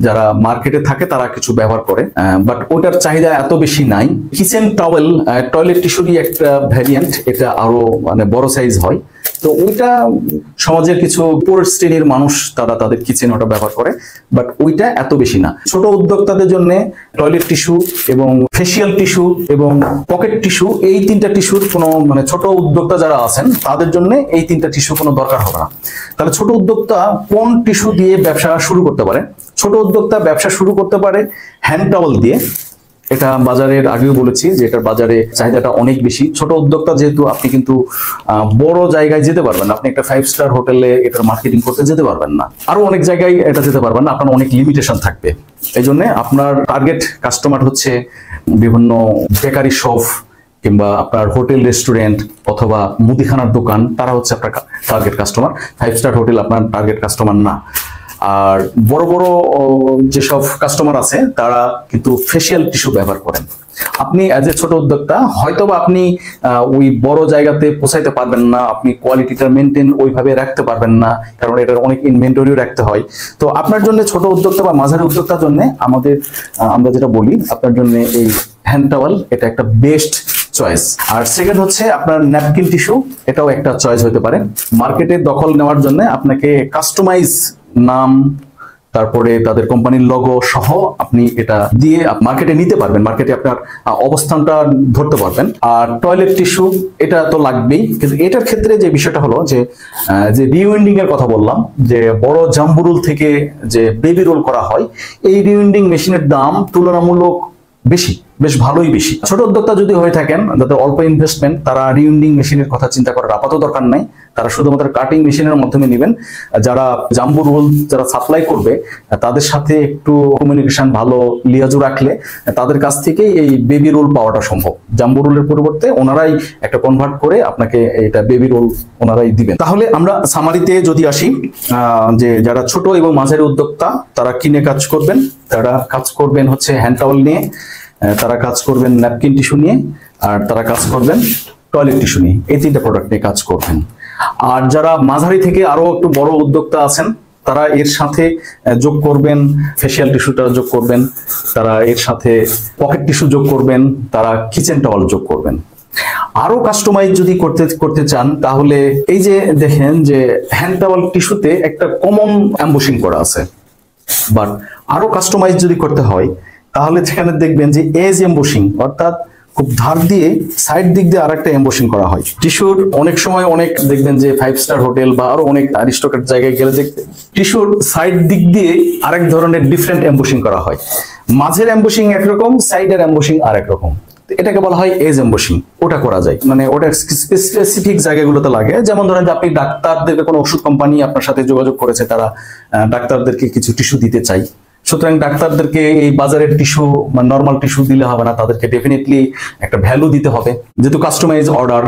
যারা মার্কেটে থাকে তারা কিছু ব্যবহার করে, বাট ওটার চাহিদা এত বেশি নাই। কিচেন টাওয়েল টয়লেট টিস্যুরই একটা ভ্যারিয়েন্ট, এটা আরো মানে বড় সাইজ হয়। তো ওইটা সমাজের কিছু উপর শ্রেণীর মানুষ তারা তাদের কিচেন ওটা ব্যবহার করে, বাট ওইটা এত বেশি না। ছোট উদ্যোক্তাদের জন্য টয়লেট টিস্যু এবং ফেসিয়াল টিস্যু এবং পকেট টিস্যু, এই 3টা টিস্যুর কোনো মানে ছোট উদ্যোক্তা যারা আছেন তাদের জন্য এই 3টা টিস্যু কোনো দরকার হবে না। তাহলে ছোট উদ্যোক্তা কোন টিস্যু দিয়ে ব্যবসা শুরু করতে পারে? ছোট উদ্যোক্তা ব্যবসা শুরু করতে পারে হ্যান্ড টাওয়েল দিয়ে। এটা বাজারের আগেও বলেছি যে এটার বাজারে চাহিদাটা অনেক বেশি। ছোট উদ্যোক্তা যেহেতু, আপনি কিন্তু বড় জায়গায় যেতে পারবেন না, আপনি একটা 5 স্টার হোটেলে এটার মার্কেটিং করতে যেতে পারবেন না, আরো অনেক জায়গায় এটা যেতে পারবেন না, আপনার অনেক লিমিটেশন থাকবে। এই জন্য আপনার টার্গেট কাস্টমার হচ্ছে বিভিন্ন বেকারি শপ কিংবা আপনার হোটেল রেস্টুরেন্ট অথবা মুদিখানার দোকান, তারা হচ্ছে আপনার টার্গেট কাস্টমার। 5 স্টার হোটেল আপনার টার্গেট কাস্টমার না। আর বড় বড় যেসব কাস্টমার আছে তারা কিন্তু ফেসিয়াল টিস্যু ব্যবহার করেন। আপনি এজ এ ছোট উদ্যোক্তা হয়তোবা আপনি ওই বড় জায়গাতে পৌঁছাইতে পারবেন না, আপনি কোয়ালিটিটা মেনটেন ওইভাবে রাখতে পারবেন না, কারণ এটার অনেক ইনভেন্টরিও রাখতে হয়। তো আপনার জন্য ছোট উদ্যোক্তা বা মাঝারি উদ্যোক্তার জন্য আমরা যেটা বলি, আপনার জন্য এই হ্যান্ড টাওয়াল, এটা একটা বেস্ট চয়েস। আর সেকেন্ড হচ্ছে আপনার ন্যাপকিন টিস্যু, এটাও একটা চয়েস হতে পারে। মার্কেটে দখল নেওয়ার জন্য আপনাকে কাস্টমাইজ নাম, তারপরে তাদের কোম্পানির লোগো সহ আপনি এটা দিয়ে মার্কেটে নিতে পারবেন, মার্কেটে আপনার অবস্থানটা ধরতে পারবেন। আর টয়লেট টিস্যু এটা তো লাগবেই, কিন্তু এটার ক্ষেত্রে যে বিষয়টা হলো যে রিউইন্ডিং এর কথা বললাম, যে বড় জাম্বু রোল থেকে যে বেবি রোল করা হয়, এই রিউইন্ডিং মেশিনের দাম তুলনামূলক বেশি, বেশ ভালোই বেশি। ছোট উদ্যোক্তা যদি হয়ে থাকেন, যাদের অল্প ইনভেস্টমেন্ট, তারা রিউইন্ডিং মেশিনের কথা চিন্তা করার আপাতত দরকার নাই, তারা শুধুমাত্র কাটিং মেশিনের মাধ্যমে নেবেন। যারা জাম্বু রোল যারা সাপ্লাই করবে, তাদের সাথে একটু কমিউনিকেশন ভালো লিয়াজু রাখলে তাদের কাছ থেকে এই বেবি রোল পাওয়াটা সম্ভব। জাম্বু রোলের পরিবর্তে ওনারাই একটা কনভার্ট করে আপনাকে এটা বেবি রোল ওনারাই দিবেন। তাহলে আমরা সামারিতে যদি আসি, যে যারা ছোট এবং মাঝারি উদ্যোক্তা তারা কিনে কাজ করবেন, তারা কাজ করবেন হচ্ছে হ্যান্ড টাওয়াল নিয়ে, তারা কাজ করবেন ন্যাপকিন টিস্যু নিয়ে, আর তারা কাজ করবেন টয়লেট টিস্যু নিয়ে। এই তিনটা প্রোডাক্ট নিয়ে কাজ করবেন। আর যারা মাঝারি থেকে আরো একটু বড় উদ্যোক্তা আছেন, তারা এর সাথে যোগ করবেন ফেসিয়াল টিস্যুটা যোগ করবেন, তারা এর সাথে পকেট টিস্যু যোগ করবেন, তারা কিচেন টাওয়াল যোগ করবেন। আরো কাস্টমাইজ যদি করতে চান, তাহলে এই যে দেখেন যে হ্যান্ড টাওয়াল টিস্যুতে একটা কমন এমবোসিং করা আছে, বাট আরো কাস্টমাইজ যদি করতে হয় তাহলে সেখানে দেখবেন যে এজ এমবোসিং, অর্থাৎ খুব ধার দিয়ে সাইড দিক দিয়ে আরেকটা এমবোসিং করা হয়। টিস্যুর অনেক সময় অনেক দেখবেন যে 5 স্টার হোটেল বা আরো অনেক অ্যারিস্টোক্রেট জায়গায় গেলে দেখতে টিস্যুর সাইড দিক দিয়ে আরেক ধরনের ডিফারেন্ট এমবোসিং করা হয়। মাঝের এমবোসিং একরকম, সাইডের এমবোসিং আরেক রকম, এটাকে বলা হয় এজ এমবোসিং। ওটা করা যায়, মানে ওটা স্পেসিফিক জায়গাগুলোতে লাগে। যেমন ধরেন যে আপনি ডাক্তারদেরকে, কোনো ওষুধ কোম্পানি আপনার সাথে যোগাযোগ করেছে, তারা ডাক্তারদেরকে কিছু টিস্যু দিতে চাই, সুতরাং ডাক্তারদেরকে এই বাজারের টিস্যু বা নর্মাল টিস্যু দিলে হবে না, তাদেরকে ডেফিনেটলি একটা ভ্যালু দিতে হবে, যেহেতু কাস্টমাইজ অর্ডার,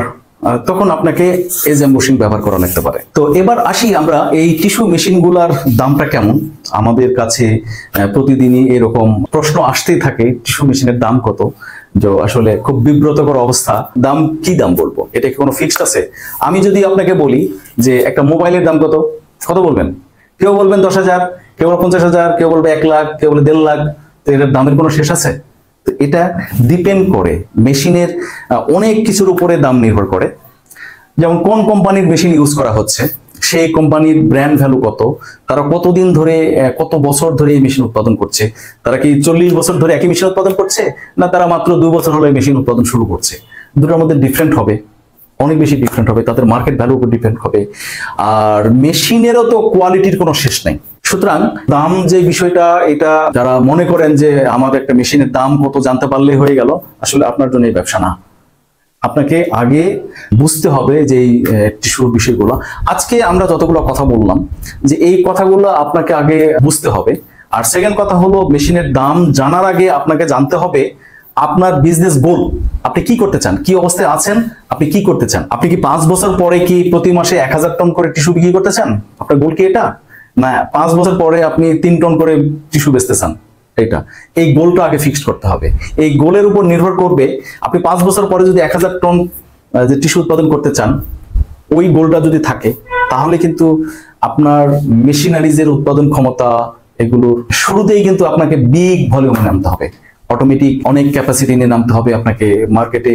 তখন আপনাকে এজ এমবোসিং ব্যবহার করা লাগতে পারে। তো এবার আসি আমরা এই টিস্যু মেশিনগুলার দামটা কেমন। আমাদের কাছে প্রতিদিনই এরকম প্রশ্ন আসতেই থাকে, টিস্যু মেশিনের দাম কত। যে আসলে খুব বিব্রতকর অবস্থা, কি দাম বলবো, এটা কি কোনো ফিক্সড আছে? আমি যদি আপনাকে বলি যে একটা মোবাইলের দাম কত, কত বলবেন? কেউ বলবেন 10,000, কেউ 50,000, কেউ বলবে 1 লাখ, কেউ বলে 1.5 লাখ। তো এটার দামের কোনো শেষ আছে? তো এটা ডিপেন্ড করে মেশিনের অনেক কিছুর উপরে দাম নির্ভর করে। যেমন কোন কোম্পানির মেশিন ইউজ করা হচ্ছে, সেই কোম্পানির ব্র্যান্ড ভ্যালু কত, তারা কতদিন ধরে, কত বছর ধরে এই মেশিন উৎপাদন করছে, তারা কি 40 বছর ধরে একই মেশিন উৎপাদন করছে, না তারা মাত্র 2 বছর হলে মেশিন উৎপাদন শুরু করছে। দুটোর মধ্যে ডিফারেন্ট হবে, অনেক বেশি ডিফারেন্ট হবে, তাদের মার্কেট ভ্যালুর উপর ডিপেন্ড হবে। আর মেশিনেরও তো কোয়ালিটির কোনো শেষ নেই। সুতরাং দাম যে বিষয়টা, এটা যারা মনে করেন যে আমাদের একটা মেশিনের দাম কত জানতে পারলেই হয়ে গেল, আসলে আপনার জন্য এই ব্যবসা না। আপনাকে আগে বুঝতে হবে যে এই টিস্যুর বিষয়গুলো। আজকে আমরা যতগুলো কথা বললাম, যে এই কথাগুলো আপনাকে আগে বুঝতে হবে। আর সেকেন্ড কথা হলো, মেশিনের দাম জানার আগে আপনাকে জানতে হবে আপনার বিজনেস গোল, আপনি কি করতে চান, কি অবস্থায় আছেন, আপনি কি করতে চান। আপনি কি 5 বছর পরে কি প্রতি মাসে 1000 টন করে টিস্যু বিক্রি করতে চান? আপনার গোল কি এটা? না 5 বছর পরে আপনি 3 টন করে টিস্যু বেচতে চান? এটা, এই গোলটা আগে ফিক্সড করতে হবে। এই গোলের উপর নির্ভর করবে আপনি 5 বছর পরে যদি 1000 টন যে টিস্যু উৎপাদন করতে চান, ওই গোলটা যদি থাকে, তাহলে কিন্তু আপনার মেশিনারিজের উৎপাদন ক্ষমতা, এগুলোর শুরুতেই কিন্তু আপনাকে বিগ ভলিউমে নামতে হবে, অটোমেটিক অনেক ক্যাপাসিটি নিয়ে নামতে হবে, আপনাকে মার্কেটে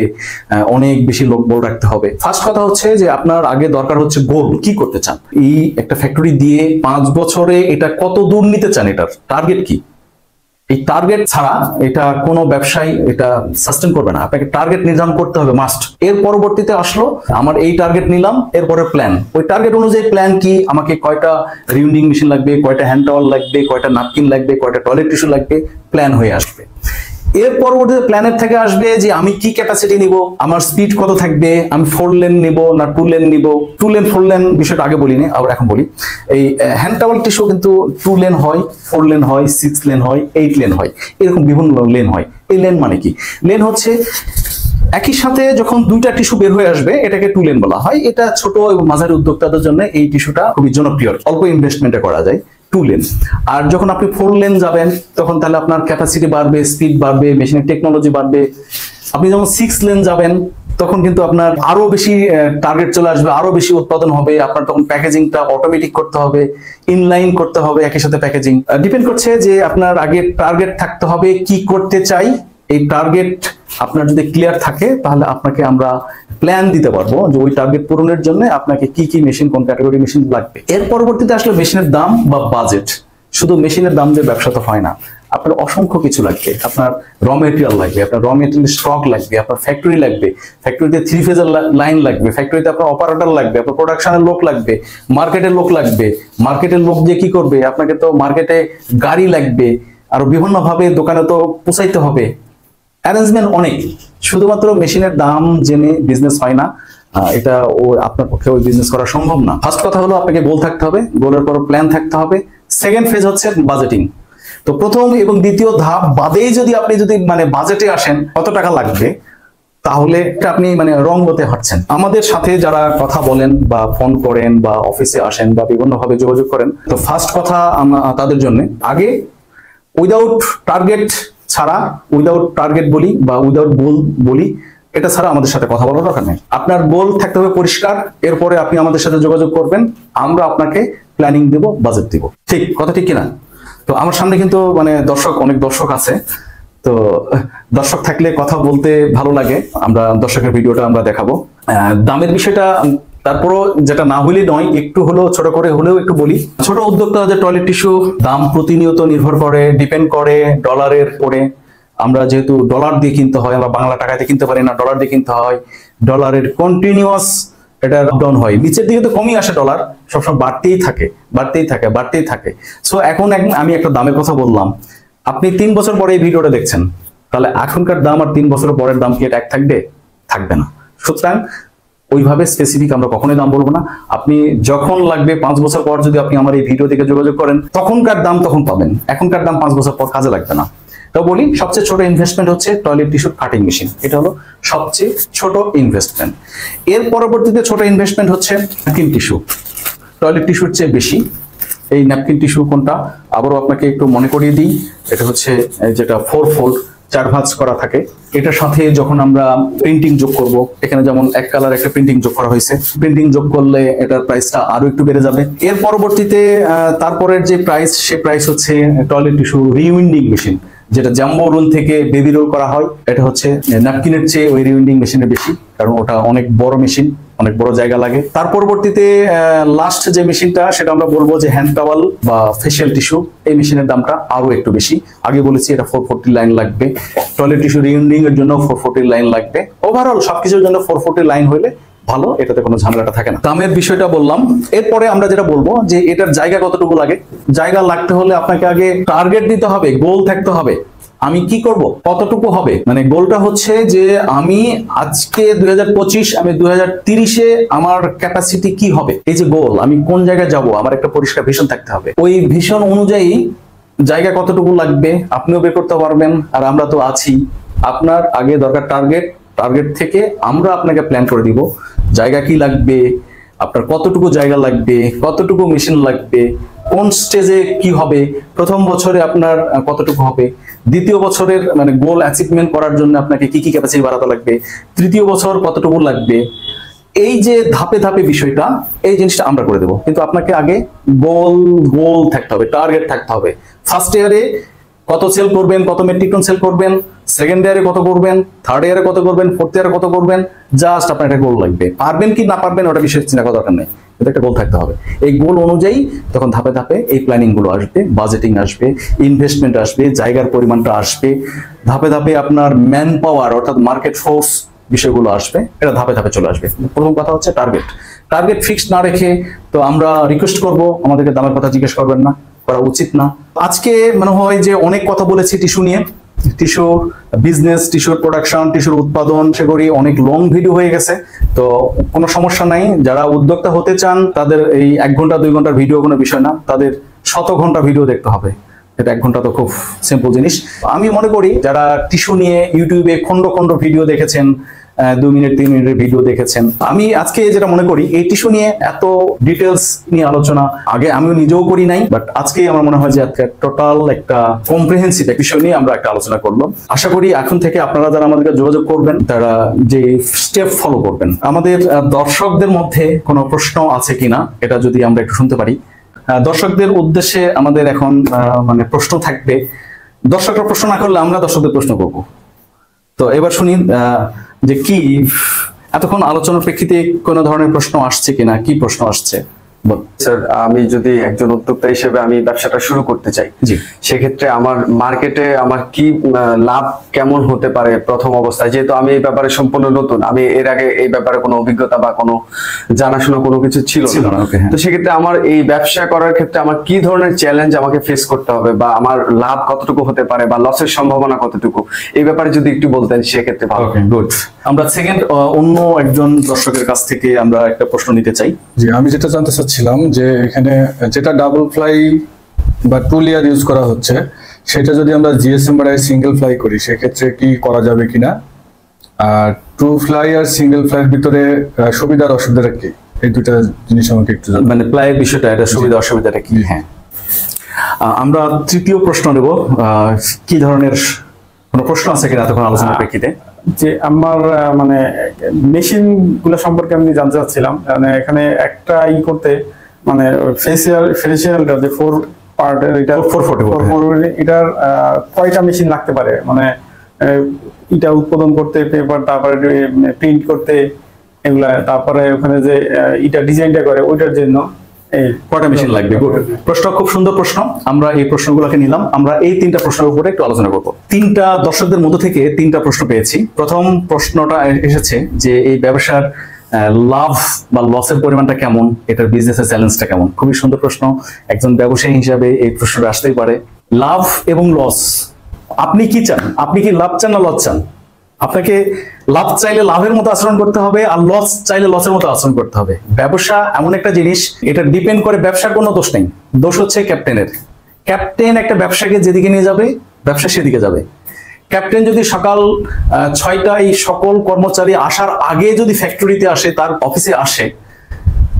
অনেক বেশি লোক বল রাখতে হবে। ফার্স্ট কথা হচ্ছে যে আপনার আগে দরকার হচ্ছে গোল, কি করতে চান। এই একটা ফ্যাক্টরি দিয়ে 5 বছরে এটা কত দূর নিতে চান, এটার টার্গেট কি। এই টার্গেট ছাড়া এটা কোনো ব্যবসায়ী এটা সাস্টেন করবে না। আপনাকে টার্গেট নির্ধারণ করতে হবে মাস্ট। এর পরবর্তীতে আসলো আমার এই টার্গেট নিলাম, এরপরে প্ল্যান। ওই টার্গেট অনুযায়ী প্ল্যান কি, আমাকে কয়টা রিউন্ডিং মেশিন লাগবে, কয়টা হ্যান্ড টাওয়াল লাগবে, কয়টা ন্যাপকিন লাগবে, কয়টা টয়লেট টিস্যু লাগবে, প্ল্যান হয়ে আসবে। এর পরবর্তীতে প্ল্যানের থেকে আসবে যে আমি কি ক্যাপাসিটি নিব, আমার স্পিড কত থাকবে, আমি 4 লেন নিব না 2 লেন নিব। 2 লেন 4 লেন বিষয়টা আগে বলিনি, আবার এখন বলি। এই হ্যান্ড টাওয়াল টিস্যু কিন্তু 2 লেন হয়, 4 লেন হয়, 6 লেন হয়, 8 লেন হয়, এরকম বিভিন্ন লেন হয়। এই লেন মানে কি? লেন হচ্ছে একই সাথে যখন 2টা টিস্যু বের হয়ে আসবে, এটাকে 2 লেন বলা হয়। এটা ছোট এবং মাঝারি উদ্যোক্তাদের জন্য এই টিস্যুটা খুবই জনপ্রিয়, অল্প ইনভেস্টমেন্টে করা যায়। 2 লেন। আর যখন আপনি 4 লেন যাবেন, তখন তাহলে আপনার ক্যাপাসিটি বাড়বে, স্পিড বাড়বে, মেশিনের টেকনোলজি বাড়বে। আপনি যখন 6 লেন যাবেন, তখন কিন্তু আপনার আরো বেশি টার্গেট চলে আসবে, আরো বেশি উৎপাদন হবে। আপনার তখন প্যাকেজিংটা অটোমেটিক করতে হবে, ইনলাইন করতে হবে, একই সাথে প্যাকেজিং। ডিপেন্ড করছে যে আপনার আগে টার্গেট থাকতে হবে কি করতে চাই, এই টার্গেট আপনার যদি ক্লিয়ার থাকে তাহলে আপনাকে আমরা প্ল্যান দিতে পারবো যে ওই টার্গেট পূরণের জন্য আপনাকে কি কি মেশিন, কোন ক্যাটাগরি মেশিন লাগবে। এর পরবর্তীতে আসলে মেশিনের দাম বা বাজেট। শুধু মেশিনের দাম দিয়ে ব্যবসা তো হয় না, আপনার অসংখ্য কিছু লাগবে। আপনার র মেটেরিয়াল লাগবে, আপনার র মেটেরিয়াল স্টক লাগবে, আপনার ফ্যাক্টরি লাগবে, ফ্যাক্টরিতে 3 ফেজের লাইন লাগবে, ফ্যাক্টরিতে আপনার অপারেটর লাগবে, আপনার প্রোডাকশনের লোক লাগবে, মার্কেটের লোক লাগবে। মার্কেটের লোক দিয়ে কি করবে? আপনাকে তো মার্কেটে গাড়ি লাগবে, আর বিভিন্ন ভাবে দোকানে তো পৌঁছাইতে হবে। অ্যারেঞ্জমেন্ট অনেক। শুধুমাত্র মেশিনের দাম জেনে বিজনেস হয় না, এটা আপনার পক্ষে ওই বিজনেস করা সম্ভব না। ফার্স্ট কথা হলো আপনাকে গোল থাকতে হবে, গোলের পর প্ল্যান থাকতে হবে। সেকেন্ড ফেজ হচ্ছে বাজেটিং। তো প্রথম এবং দ্বিতীয় ধাপ বাদেই আপনি যদি মানে বাজেটে আসেন কত টাকা লাগবে, তাহলে আপনি মানে রং হতে হাঁটছেন। আমাদের সাথে যারা কথা বলেন বা ফোন করেন বা অফিসে আসেন বা বিভিন্ন ভাবে যোগাযোগ করেন, তো ফার্স্ট কথা তাদের জন্য আগে উইদাউট টার্গেট ছাড়া, উইদাউট টার্গেট বলি বা উইদাউট গোল বলি, এটা ছাড়া আমাদের সাথে কথা বলার দরকার নেই। আপনার গোল থাকতে হবে পরিষ্কার, এরপরে আপনি আমাদের সাথে যোগাযোগ করবেন, আমরা আপনাকে প্ল্যানিং দেব, বাজেট দিব। ঠিক কথা, ঠিক কিনা? তো আমার সামনে কিন্তু মানে অনেক দর্শক আছে, তো দর্শক থাকলে কথা বলতে ভালো লাগে। আমরা দর্শকের ভিডিওটা আমরা দেখাবো। দামের বিষয়টা তারপরও যেটা না হইলে নয়, একটু হলেও ছোট করে হলেও একটু বলি। ছোট উদ্যোক্তাদের টয়লেট টিস্যু দাম প্রতিনিয়ত নির্ভর করে, ডিপেন্ড করে ডলারের উপরে। আমরা যেহেতু ডলার দিয়ে কিনতে হয়, আমরা বাংলা টাকাতে কিনতে পারি না, ডলার দিয়ে কিনতে হয়। ডলারের কন্টিনিউয়াস এটা ডাউন হয়, নিচের দিকে তো কমই আসে, ডলার সবসময় বাড়তেই থাকে। সো এখন আমি একটা দামের কথা বললাম, আপনি 3 বছর পরে এই ভিডিওটা দেখছেন, তাহলে এখনকার দাম আর 3 বছর পরের দাম কি এটা এক থাকবে? থাকবে না। সুতরাং ওইভাবে স্পেসিফিক আমরা কখনোই দাম বলবো না। আপনি যখন লাগবে 5 বছর পর যদি আপনি আমার এই ভিডিও থেকে যোগাযোগ করেন, তখনকার দাম তখন পাবেন, এখনকার দাম 5 বছর পর কাজে লাগবে না। তো বলি, সবচেয়ে ছোট ইনভেস্টমেন্ট হচ্ছে টয়লেট টিস্যুর কাটিং মেশিন। এটা হলো সবচেয়ে ছোট ইনভেস্টমেন্ট। এর পরবর্তীতে ছোট ইনভেস্টমেন্ট হচ্ছে ন্যাপকিন টিস্যু। টয়লেট টিস্যুর চেয়ে বেশি। এই ন্যাপকিন টিস্যু কোনটা আবারও আপনাকে একটু মনে করিয়ে দিই, এটা হচ্ছে যেটা 4 ফোল্ড 4 ভাঁজ করা থাকে। এটার সাথে যখন আমরা প্রিন্টিং যোগ করব, এখানে যেমন এক কালার একটা প্রিন্টিং যোগ করা হয়েছে, প্রিন্টিং যোগ করলে এটার প্রাইসটা আরো একটু বেড়ে যাবে। এর পরবর্তীতে তারপরের যে প্রাইস, সে প্রাইস হচ্ছে টয়লেট টিস্যু রিউইন্ডিং মেশিন, যেটা জাম্বো রোল থেকে বেবি রোল করা হয়। এটা হচ্ছে ন্যাপকিনের চেয়ে ওই রিউইন্ডিং মেশিনের বেশি, কারণ ওটা অনেক বড় মেশিন, অনেক বড় জায়গা লাগে। তার পরবর্তীতে লাস্ট যে মেশিনটা, সেটা আমরা বলবো যে হ্যান্ড টাওয়াল বা ফেশিয়াল টিস্যু। এই মেশিনের দামটা আরো একটু বেশি। আগে বলেছি এটা 440 লাইন লাগবে, টয়লেট টিস্যু রিউইন্ডিং এর জন্য 440 লাইন লাগবে। ওভারঅল সবকিছুর জন্য 440 লাইন হইলে ভালো, এটাতে কোনো ঝামেলাটা থাকে না। দামের বিষয়টা বললাম। এরপরে আমরা যেটা বলবো যে এটার জায়গা কতটুকু লাগে। জায়গা লাগতে হলে আপনাকে আগে টার্গেট দিতে হবে, গোল থাকতে হবে। আমি কি করব, কতটুকু হবে, মানে গোলটা হচ্ছে যে আমি আজকে 2025, আমি 2030-এ আমার ক্যাপাসিটি কি হবে। এই যে গোল, আমি কোন জায়গায় যাব, আমার একটা পরিষ্কার ভিশন থাকতে হবে। ওই ভিশন অনুযায়ী জায়গা কতটুকু লাগবে আপনিও বের করতে পারবেন, আর আমরা তো আছি। আপনার আগে দরকার টার্গেট থেকে আমরা আপনাকে প্ল্যান করে দিব জায়গা কি লাগবে, আপনার কতটুকু জায়গা লাগবে, কতটুকু মেশিন লাগবে, কোন স্টেজে কি হবে, প্রথম বছরে আপনার কতটুকু হবে, দ্বিতীয় বছরের মানে গোল অ্যাচিভমেন্ট করার জন্য আপনাকে কি কি ক্যাপাসিটি বাড়াতে লাগবে, তৃতীয় বছর কতটুকু লাগবে। এই যে ধাপে ধাপে বিষয়টা, এই জিনিসটা আমরা করে দেবো। কিন্তু আপনাকে আগে গোল থাকতে হবে, টার্গেট থাকতে হবে। ফার্স্ট ইয়ারে কত সেল করবেন, কত মেট্রিক টন সেল করবেন, সেকেন্ড ইয়ারে কত করবেন, থার্ড ইয়ারে কত করবেন, ফোর্থ ইয়ারে কত করবেন, জাস্ট আপনার একটা গোল লাগবে। পারবেন কি না পারবেন ওটা বিষয়ে চিন্তা করার দরকার নেই, কিন্তু একটা গোল থাকতে হবে। এই গোল অনুযায়ী তখন ধাপে ধাপে এই প্ল্যানিং গুলো আসবে, বাজেটিং আসবে, ইনভেস্টমেন্ট আসবে, জায়গার পরিমাণটা আসবে, ধাপে ধাপে আপনার ম্যান পাওয়ার অর্থাৎ মার্কেট ফোর্স বিষয়গুলো আসবে। এটা ধাপে ধাপে চলে আসবে। প্রথম কথা হচ্ছে টার্গেট ফিক্সড না রেখে তো আমরা রিকোয়েস্ট করব আমাদেরকে দামের কথা জিজ্ঞেস করবেন না, করা উচিত না। আজকে মনে হয় যে অনেক কথা বলেছি টিস্যু নিয়ে, টিস্যুর বিজনেস, টিস্যুর প্রোডাকশন, টিস্যুর উৎপাদন, সেগুলি অনেক লং ভিডিও হয়ে গেছে। তো কোনো সমস্যা নাই, যারা উদ্যোক্তা হতে চান তাদের এই 1 ঘন্টা 2 ঘন্টার ভিডিও কোনো বিষয় না, তাদের 100 ঘন্টা ভিডিও দেখতে হবে। এটা 1 ঘন্টা তো খুব সিম্পল জিনিস। আমি মনে করি যারা টিস্যু নিয়ে ইউটিউবে খন্ড খন্ড ভিডিও দেখেছেন, 2 মিনিট 3 মিনিটের ভিডিও দেখেছেন, আমি আজকে যেটা মনে করি এই টিস্যু নিয়ে এত ডিটেলস নিয়ে আলোচনা আগে আমিও নিজেও করি নাই, বাট আজকে আমার মনে হয় যে টোটাল একটা কম্প্রিহেন্সিভ বিষয় নিয়ে আমরা একটা আলোচনা করলাম। আশা করি এখন থেকে আপনারা যারা আমাদেরকে যোগাযোগ করবেন তারা যে স্টেপ ফলো করবেন। আমাদের দর্শকদের মধ্যে কোনো প্রশ্ন আছে কিনা এটা যদি আমরা একটু শুনতে পারি। দর্শকদের উদ্দেশ্যে আমাদের এখন মানে প্রশ্ন থাকবে। দর্শকরা প্রশ্ন না করলে আমরা দর্শকদের প্রশ্ন করব। তো এবার শুনি যে কি এতক্ষণ আলোচনার প্রেক্ষিতে কোনো ধরনের প্রশ্ন আসছে কিনা, কি প্রশ্ন আসছে? স্যার, আমি যদি একজন উদ্যোক্তা হিসেবে আমি ব্যবসাটা শুরু করতে চাই, সেক্ষেত্রে আমার মার্কেটে আমার কি লাভ কেমন হতে পারে প্রথম অবস্থায়, যেহেতু আমি এই ব্যাপারে সম্পূর্ণ নতুন, আমি এর আগে এই ব্যাপারে কোনো অভিজ্ঞতা বা কোনো জানাশোনা কোনো কিছু ছিল না। তো সেক্ষেত্রে আমার এই ব্যবসা করার ক্ষেত্রে আমার কি ধরনের চ্যালেঞ্জ আমাকে ফেস করতে হবে, বা আমার লাভ কতটুকু হতে পারে বা লসের সম্ভাবনা কতটুকু, এই ব্যাপারে যদি একটু বলতেন সেক্ষেত্রে ভালো। গুড। আমরা সেকেন্ড অন্য একজন দর্শকের কাছ থেকে আমরা একটা প্রশ্ন নিতে চাই। জি, আমি যেটা জানতে চাচ্ছিলাম যে এখানে যেটা ডাবল ফ্লাই বা 2 লেয়ার ইউজ করা হচ্ছে, সেটা যদি আমরা জিএসএম বা সিঙ্গেল ফ্লাই করি সেক্ষেত্রে কি করা যাবে কিনা, আর 2 ফ্লাই আর সিঙ্গেল ফ্লাইয়ের ভিতরে সুবিধা আর অসুবিধাটা কি, এই দুটা জিনিস আমাকে একটু মানে প্লাইয়ের বিষয়টা, এটা সুবিধা অসুবিধাটা কি। হ্যাঁ, আমরা তৃতীয় প্রশ্ন নেব। কি ধরনের কোনো প্রশ্ন আছে কিনা তখন আলোচনার প্রেক্ষিতে? যে আমার মানে মেশিন গুলো সম্পর্কে আমি জানতে চাচ্ছিলাম। মানে এখানে একটা করতে মানে ফেসিয়ালটা যে 4 পার্টের, এটা 440 এটার কয়টা মেশিন লাগতে পারে? মানে এটা উৎপাদন করতে, পেপার, তারপরে প্রিন্ট করতে এগুলা, তারপরে ওখানে যে এটা ডিজাইনটা করে ওইটার জন্য কয়টা মেশিন লাগবে? প্রশ্ন খুব সুন্দর প্রশ্ন। আমরা এই প্রশ্নগুলোকে নিলাম, আমরা এই 3টা প্রশ্নের উপরে একটু আলোচনা করব। 3টা দর্শকদের মধ্য থেকে 3টা প্রশ্ন পেয়েছি। প্রথম প্রশ্নটা এসেছে যে এই ব্যবসার লাভ বা লসের পরিমাণটা কেমন, এটার বিজনেসের চ্যালেঞ্জটা কেমন। খুবই সুন্দর প্রশ্ন, একজন ব্যবসায়ী হিসাবে এই প্রশ্নটা আসতেই পারে। লাভ এবং লস, আপনি কি চান? আপনি কি লাভ চান না লস চান? আপনাকে লাভ চাইলে লাভের মতো আচরণ করতে হবে, আর লস চাইলে লসের মতো আচরণ করতে হবে। ব্যবসা এমন একটা জিনিস, এটা ডিপেন্ড করে, ব্যবসার কোনো দোষ নেই, দোষ হচ্ছে ক্যাপ্টেনের। ক্যাপ্টেন একটা ব্যবসাকে যেদিকে নিয়ে যাবে, ব্যবসা সেদিকে যাবে। ক্যাপ্টেন যদি সকাল 6টায় সকল কর্মচারী আসার আগে যদি ফ্যাক্টরিতে আসে, তার অফিসে আসে,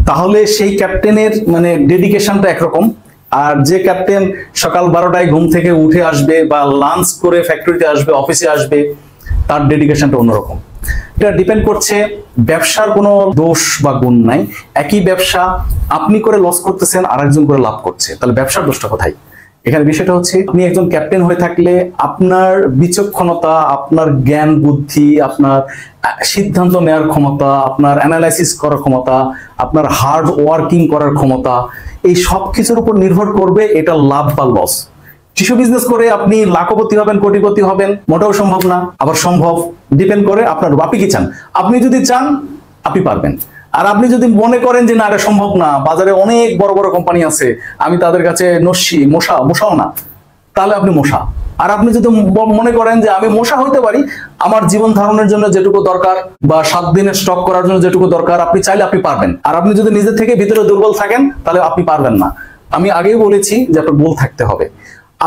তাহলে সেই ক্যাপ্টেনের মানে ডেডিকেশনটা একরকম। আর যে ক্যাপ্টেন সকাল 12টায় ঘুম থেকে উঠে আসবে বা লাঞ্চ করে ফ্যাক্টরিতে আসবে, অফিসে আসবে, তার ডেডিকেশনটা অন্যরকম। এটা ডিপেন্ড করছে, ব্যবসার কোনো দোষ বা গুণ নাই। একই ব্যবসা আপনি করে লস করতেছেন, আরেকজন করে লাভ করছে, তাহলে ব্যবসার দোষটা কোথায়? এখানে বিষয়টা হচ্ছে, আপনি একজন ক্যাপ্টেন হয়ে থাকলে আপনার বিচক্ষণতা, আপনার জ্ঞান বুদ্ধি, আপনার সিদ্ধান্ত নেওয়ার ক্ষমতা, আপনার অ্যানালাইসিস করার ক্ষমতা, আপনার হার্ড ওয়ার্কিং করার ক্ষমতা, এই সব কিছুর উপর নির্ভর করবে এটা লাভ বা লস। টিস্যু বিজনেস করে আপনি লাখপতি হবেন, কোটিপতি হবেন, মোটেও সম্ভব না। আবার সম্ভব, ডিপেন্ড করে আপনার আপনি কি চান। আপনি যদি চান আপনি পারবেন, আর আপনি যদি মনে করেন যে না এটা সম্ভব না, বাজারে অনেক বড় বড় কোম্পানি আছে, আমি তাদের কাছে মশাও না, তাহলে আপনি মশা। আর আপনি যদি মনে করেন যে আমি মশা হইতে পারি, আমার জীবন ধারণের জন্য যেটুকু দরকার বা 7 দিনের স্টক করার জন্য যেটুকু দরকার, আপনি চাইলে আপনি পারবেন। আর আপনি যদি নিজের থেকে ভিতরে দুর্বল থাকেন, তাহলে আপনি পারবেন না। আমি আগেই বলেছি যে আপনার বল থাকতে হবে।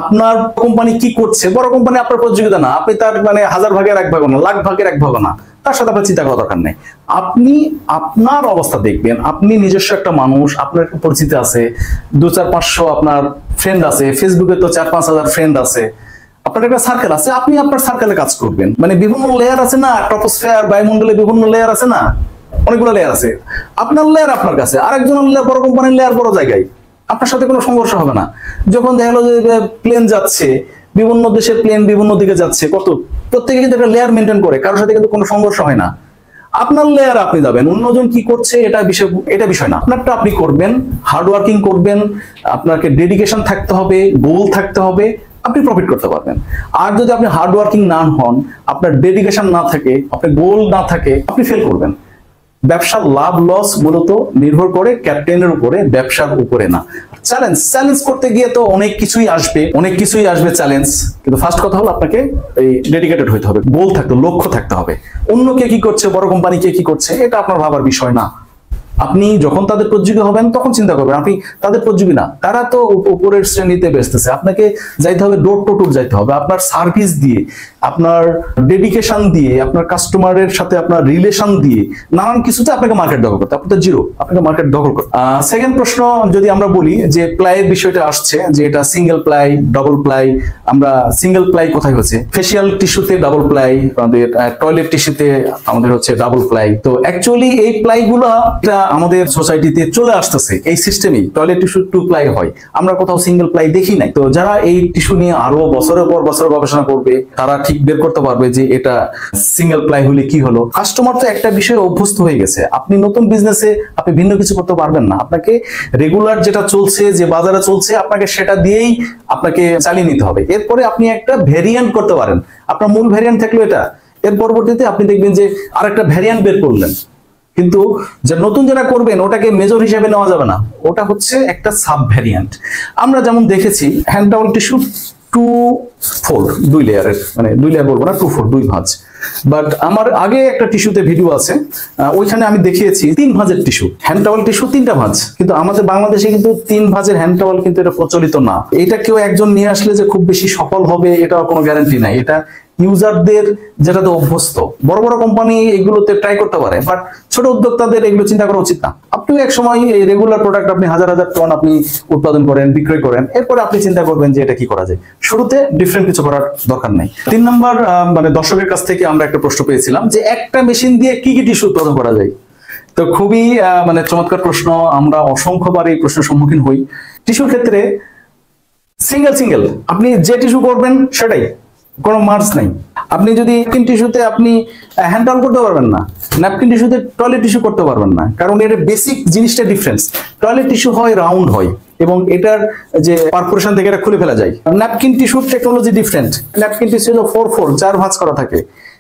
আপনার কোম্পানি কি করছে, বড় কোম্পানি আপনার প্রতিযোগিতা না, আপনি তার মানে 1000 ভাগের 1 ভাগ না, লাখ ভাগের 1 ভাগ না, তার সাথে আপনার চিন্তা করার দরকার নেই। আপনি আপনার অবস্থা দেখবেন, আপনি নিজস্ব একটা মানুষ, আপনার একটা পরিচিতি আছে, 200-500 আপনার ফ্রেন্ড আছে, ফেসবুকে তো 4-5 হাজার ফ্রেন্ড আছে, আপনার একটা সার্কেল আছে, আপনি আপনার সার্কেলে কাজ করবেন। মানে বিভিন্ন লেয়ার আছে না, ট্রপোস্ফিয়ার, বায়ুমণ্ডলে বিভিন্ন লেয়ার আছে না, অনেকগুলো লেয়ার আছে। আপনার লেয়ার আপনার কাছে, আরেকজনের লেয়ার, বড় কোম্পানির লেয়ার বড় জায়গায়, আপনার সাথে কোনো সংঘর্ষ হবে না। যখন দেখা গেলো যে প্লেন যাচ্ছে, বিভিন্ন দেশের প্লেন বিভিন্ন দিকে যাচ্ছে, প্রত্যেকে কিন্তু একটা লেয়ার মেনটেন করে, কারোর সাথে কিন্তু কোনো সংঘর্ষ হয় না। আপনার লেয়ার আপনি যাবেন, অন্যজন কি করছে এটা বিষয় না, আপনারটা আপনি করবেন, হার্ড ওয়ার্কিং করবেন, আপনাকে ডেডিকেশন থাকতে হবে, গোল থাকতে হবে, আপনি প্রফিট করতে পারবেন। আর যদি আপনি হার্ড ওয়ার্কিং না হন, আপনার ডেডিকেশন না থাকে, আপনার গোল না থাকে, আপনি ফেল করবেন। ব্যবসার লাভ লস মূলত নির্ভর করে ক্যাপ্টেনের উপরে, ব্যবসার উপরে না। চ্যালেঞ্জ করতে গিয়ে তো অনেক কিছুই আসবে চ্যালেঞ্জ, কিন্তু ফার্স্ট কথা হলো আপনাকে এই ডেডিকেটেড হইতে হবে, গোল থাকতে, লক্ষ্য থাকতে হবে। অন্য কে কি করছে, বড় কোম্পানি কে কি করছে, এটা আপনার ভাবার বিষয় না। আপনি যখন তাদের প্রতিযোগী হবেন তখন চিন্তা করবেন, আপনি তাদের প্রতিযোগী না, তারা তো উপরের শ্রেণীতে বেচতেছে। আপনাকে যাইতে হবে, ডোর টু ডোর যাইতে হবে, আপনার সার্ভিস দিয়ে, আপনার ডেডিকেশন দিয়ে, আপনার কাস্টমারের সাথে আপনার রিলেশন দিয়ে, নানান কিছুতে আপনাকে মার্কেট দখল করতে। আপনি তো জিরো, আপনাকে মার্কেট দখল করতে। সেকেন্ড প্রশ্ন যদি আমরা বলি যে প্লাইয়ের বিষয়টা আসছে, যে এটা সিঙ্গেল প্লাই, ডাবল প্লাই। আমরা সিঙ্গেল প্লাই কোথায় হচ্ছে, ফেসিয়াল টিস্যুতে ডাবল প্লাই, আমাদের টয়লেট টিস্যুতে আমাদের হচ্ছে ডাবল প্লাই। তো অ্যাকচুয়ালি এই প্লাইগুলো আমাদের সোসাইটিতে চলে আসতেছে এই সিস্টেমই, টয়লেট টিস্যু 2 প্লাই হয়, আমরা কোথাও সিঙ্গেল প্লাই দেখি নাই। তো যারা এই টিস্যু নিয়ে আরো বছরের পর বছর গবেষণা করবে তারা ঠিক বের করতে পারবে যে এটা সিঙ্গেল প্লাই হলে কি হলো। কাস্টমার তো একটা বিষয়ে অভ্যস্ত হয়ে গেছে, আপনি নতুন বিজনেসে আপনি ভিন্ন কিছু করতে পারবেন না, আপনাকে রেগুলার যেটা চলছে, যে বাজারে চলছে, আপনাকে সেটা দিয়েই আপনাকে চালিয়ে নিতে হবে। এরপরে আপনি একটা ভেরিয়েন্ট করতে পারেন, আপনার মূল ভেরিয়েন্ট থাকলো এটা, এর পরবর্তীতে আপনি দেখবেন যে আরেকটা ভ্যারিয়েন্ট বের করলেন, কিন্তু যে নতুন যেটা করবেন ওটাকে মেজর হিসেবে নেওয়া যাবে না, ওটা হচ্ছে একটা সাব ভ্যারিয়েন্ট। আমরা যেমন দেখেছি হ্যান্ড টাওয়েল টিস্যু 2 ফোল্ড, 2 লেয়ারের, মানে 2 লেয়ার বলবো না, 2 ফোল্ড, 2 ভাঁজ। বাট আমার আগে একটা টিস্যুতে ভিডিও আছে, ওইখানে আমি দেখিয়েছি 3 ভাঁজের টিস্যু, হ্যান্ড টাওয়েল টিস্যু 3টা ভাঁজ। কিন্তু আমাদের বাংলাদেশে কিন্তু 3 ভাঁজের হ্যান্ড টাওয়েল কিন্তু এটা প্রচলিত না। এটা কেউ একজন নিয়ে আসলে যে খুব বেশি সফল হবে এটা কোনো গ্যারান্টি নাই, এটা ইউজারদের যেটাতে অভ্যস্ত। বড় বড় কোম্পানি এগুলোতে ট্রাই করতে পারে, বাট ছোট উদ্যোক্তাদের এগুলো চিন্তা করা উচিত না। আপনিও এক সময় এই রেগুলার প্রোডাক্ট আপনি হাজার হাজার টন আপনি উৎপাদন করেন, বিক্রয় করেন, এরপরে আপনি চিন্তা করবেন যে এটা কি করা যায়। শুরুতে ডিফারেন্ট কিছু করার দরকার নেই। 3 নম্বর, মানে দর্শকের কাছ থেকে আমরা একটা প্রশ্ন পেয়েছিলাম যে একটা মেশিন দিয়ে কি কি টিস্যু উৎপাদন করা যায়। তো খুবই মানে চমৎকার প্রশ্ন, আমরা অসংখ্যবার এই প্রশ্নের সম্মুখীন হই। টিস্যুর ক্ষেত্রে সিঙ্গেল আপনি যে টিস্যু করবেন সেটাই, কোনো মার্জ নাই। আপনি যদি ন্যাপকিন টিস্যুতে আপনি হ্যান্ড টাওয়েল করতে পারবেন না, ন্যাপকিন টিস্যুতে টয়লেট টিস্যু করতে পারবেন না, কারণ এর বেসিক জিনিসটা ডিফারেন্স। টয়লেট টিস্যু হয় রাউন্ড হয় এবং এটার যে পারফোরেশন থেকে এটা খুলে ফেলা যায়। ন্যাপকিন টিস্যুর টেকনোলজি ডিফারেন্ট, ন্যাপকিন টিস্যু হলো 4 ফোল্ড, 4 ভাঁজ করা থাকে।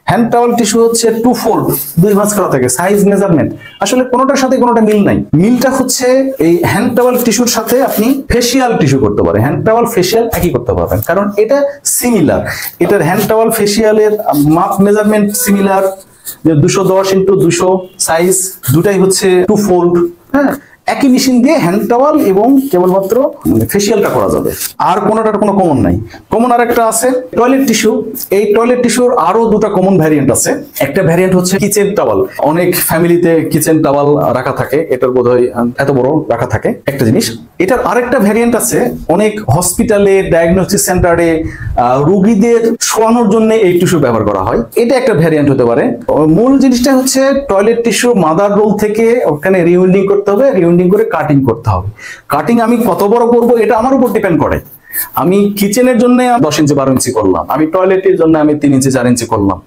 হ্যান্ড টাওয়েল টিস্যু হচ্ছে 2 ফোল্ড, 2 ভাঁজ করা থাকে। সাইজ মেজারমেন্ট আসলে কোনোটার সাথে কোনোটা মিল নাই। মিলটা হচ্ছে এই হ্যান্ড টাওয়েল টিস্যুর সাথে আপনি ফেসিয়াল টিস্যু করতে পারেন, হ্যান্ড টাওয়েল ফেসিয়াল একই করতে পারবেন, কারণ এটা সিমিলার। এটার হ্যান্ড টাওয়েল ফেসিয়ালের মাপ মেজারমেন্ট সিমিলার, যে 210 × 200 সাইজ, দুটাই হচ্ছে 2 ফোল্ড। হ্যাঁ, একই মেশিন দিয়ে হ্যান্ড টাওয়েল এবং কেবলমাত্র ফেসিয়ালটা করা যাবে, আর কোনোটার কোনো কমন নাই। কমন আরেকটা আছে টয়লেট টিস্যু। এই টয়লেট টিস্যুর আরো 2টা কমন ভ্যারিয়েন্ট আছে। একটা ভ্যারিয়েন্ট হচ্ছে কিচেন টাওয়েল, অনেক ফ্যামিলিতে কিচেন টাওয়েল রাখা থাকে, এটার বোধহয় এত বড় রাখা থাকে একটা জিনিস। এটার আরেকটা ভ্যারিয়েন্ট আছে, অনেক হসপিটালে, ডায়াগনস্টিক সেন্টারে রোগীদের শোয়ানোর জন্য এই টিস্যু ব্যবহার করা হয়, এটা একটা ভ্যারিয়েন্ট হতে পারে। মূল জিনিসটা হচ্ছে টয়লেট টিস্যু মাদার রোল থেকে ওখানে রিউন্ডিং করতে হবে, রিউন্ডিং করে কাটিং করতে হবে। কাটিং আমি কত বড় করব এটা আমার উপর ডিপেন্ড করে। আমি কিচেনের জন্য 10 ইঞ্চি 12 ইঞ্চি করলাম, আমি টয়লেটের জন্য আমি 3 ইঞ্চি 4 ইঞ্চি করলাম,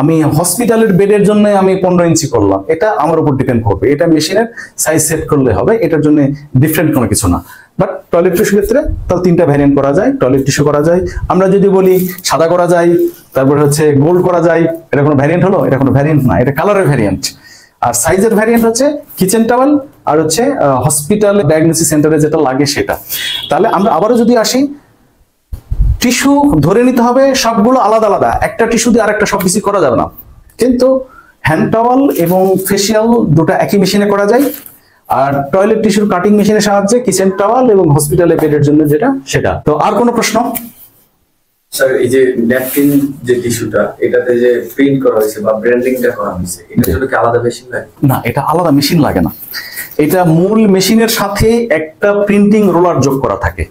আমি হসপিটালের বেডের জন্য আমি 15 ইঞ্চি করলাম, এটা আমার উপর ডিপেন্ড করবে। এটা মেশিনের সাইজ সেট করলে হবে, এটার জন্য ডিফারেন্ট কোনো কিছু না। বাট টয়লেট টিস্যুর ক্ষেত্রে তাহলে 3টা ভ্যারিয়েন্ট করা যায়। টয়লেট টিস্যু করা যায়, আমরা যদি বলি সাদা করা যায়, তারপরে হচ্ছে গোল্ড করা যায়, এটা কোনো ভ্যারিয়েন্ট হলো? এটা কোনো ভ্যারিয়েন্ট না, এটা কালারের ভ্যারিয়েন্ট। আর সাইজের ভ্যারিয়েন্ট হচ্ছে কিচেন টাওয়েল আর হচ্ছে হসপিটাল ডায়াগনস্টিক সেন্টারে যেটা লাগে সেটা। তাহলে আমরা আবারও যদি আসি, টিস্যু ধরে নিতে হবে সবগুলো আলাদা আলাদা, একটা টিস্যু দিয়ে আরেকটা সবকিছু করা যাবে না। কিন্তু হ্যান্ড টাওয়েল এবং ফেসিয়াল দুটো একই মেশিনে করা যায়, আর টয়লেট টিস্যুর কাটিং মেশিনের সাহায্যে কিচেন টাওয়েল এবং হসপিটালে বেডের জন্য যেটা সেটা। তো আর কোনো প্রশ্ন? স্যার, এই যে ন্যাপকিন যে টিস্যুটা, এটাতে যে প্রিন্ট করা হয়েছে বা ব্র্যান্ডিংটা করা হয়েছে, এটার জন্য কি আলাদা মেশিন লাগে? না, এটা আলাদা মেশিন লাগে না। এটা মূল মেশিনের সাথে একটা প্রিন্টিং রোলার যোগ করা থাকে।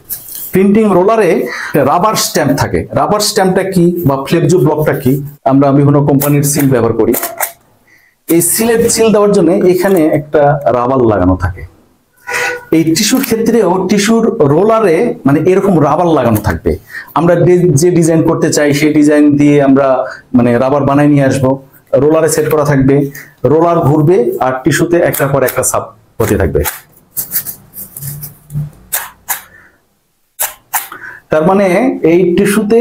প্রিন্টিং রোলারে রাবার স্ট্যাম্প থাকে। রাবার স্ট্যাম্পটা কি বা ফ্লেপজো ব্লকটা কি? আমরা বিভিন্ন কোম্পানির সিল ব্যবহার করি। এই সিল দেওয়ার জন্য এখানে একটা রাবার লাগানো থাকে। এই টিস্যুর ক্ষেত্রেও টিস্যুর রোলারে মানে এরকম রাবার লাগানো থাকবে। আমরা যে ডিজাইন করতে চাই সেই ডিজাইন দিয়ে আমরা মানে রাবার বানাই নিয়ে আসবো, রোলারে সেট করা থাকবে, রোলার ঘুরবে আর টিস্যুতে একটার পর একটা সাব হতে থাকবে। তার মানে এই টিস্যুতে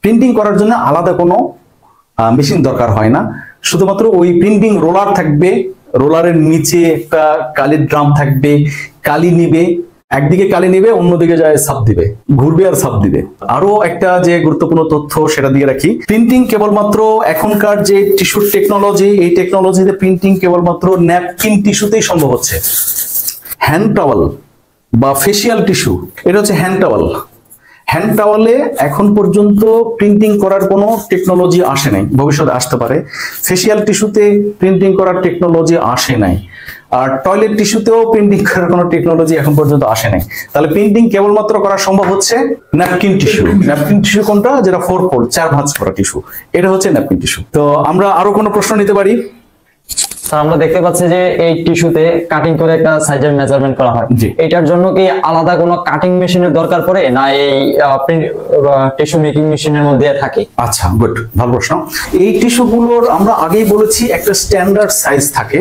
প্রিন্টিং করার জন্য আলাদা কোনো মেশিন দরকার হয় না, শুধুমাত্র ওই প্রিন্টিং রোলার থাকবে, রোলারের নিচে একটা কালির ড্রাম থাকবে, কালি নিবে, একদিকে কালি নিবে, অন্যদিকে যায় সাপ দিবে, ঘুরবে আর সাপ দিবে। আরো একটা যে গুরুত্বপূর্ণ তথ্য সেটা দিয়ে রাখি, প্রিন্টিং কেবলমাত্র এখনকার যে টিস্যুর টেকনোলজি, এই টেকনোলজিতে প্রিন্টিং কেবলমাত্র ন্যাপকিন টিস্যুতেই সম্ভব হচ্ছে। হ্যান্ড টাওয়েল বা ফেসিয়াল টিস্যু, এটা হচ্ছে হ্যান্ড টাওয়েল। হ্যান্ড টাওয়েলে এখন পর্যন্ত প্রিন্টিং করার কোনো টেকনোলজি আসে নাই, ভবিষ্যতে আসতে পারে। ফেসিয়াল টিস্যুতে প্রিন্টিং করার টেকনোলজি আসে নাই, আর টয়লেট টিস্যুতেও প্রিন্টিং করার কোনো টেকনোলজি এখন পর্যন্ত আসে নাই। তাহলে প্রিন্টিং কেবলমাত্র করা সম্ভব হচ্ছে ন্যাপকিন টিস্যু। ন্যাপকিন টিস্যু কোনটা? যেটা 4 ফোল্ড, 4 ভাঁজ করা টিস্যু, এটা হচ্ছে ন্যাপকিন টিস্যু। তো আমরা আরো কোনো প্রশ্ন নিতে পারি? স্যার আমরা দেখতে পাচ্ছি যে এই টিস্যুতে কাটিং করে একটা সাইজের মেজারমেন্ট করা হয়, জি। এটার জন্য কি আলাদা কোনো কাটিং মেশিনের দরকার পড়ে না এই টিস্যু মেকিং মেশিনের মধ্যে থাকে? আচ্ছা, গুড, ভালো প্রশ্ন। এই টিস্যুগুলোর আমরা আগেই বলেছি একটা স্ট্যান্ডার্ড সাইজ থাকে।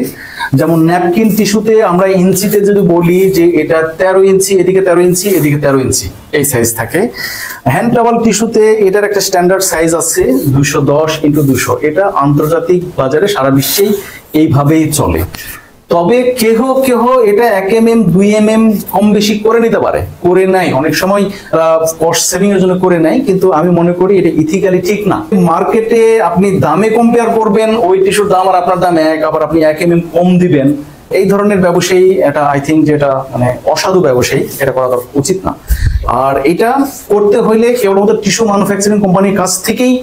যেমন ন্যাপকিন টিস্যুতে আমরা ইঞ্চিতে যদি বলি যে এটা 13 ইঞ্চি, এদিকে 13 ইঞ্চি, এদিকে 13 ইঞ্চি, এই সাইজ থাকে। হ্যান্ড টাওয়াল টিস্যুতে এটার একটা স্ট্যান্ডার্ড সাইজ আছে 210x200। এটা আন্তর্জাতিক বাজারে সারা বিশ্বেই এইভাবেই চলে। তবে কেহ কেহ এটা 1 mm 2 mm কম বেশি করে নিতে পারে, করে নেয়, অনেক সময় কস্ট সেভিং এর জন্য করে নেয়, কিন্তু আমি মনে করি এটা ইথিক্যালি ঠিক না। মার্কেটে আপনি দামে কম্পেয়ার করবেন, ওই টিস্যুর দাম আর আপনার দাম এক, আবার আপনি 1 mm কম দিবেন, এই ধরনের ব্যবসায়ী এটা আই থিঙ্ক যেটা মানে অসাধু ব্যবসায়ী, এটা করা উচিত না। আর এটা করতে হইলে কেবলমাত্র টিস্যু ম্যানুফ্যাকচারিং কোম্পানির কাছ থেকেই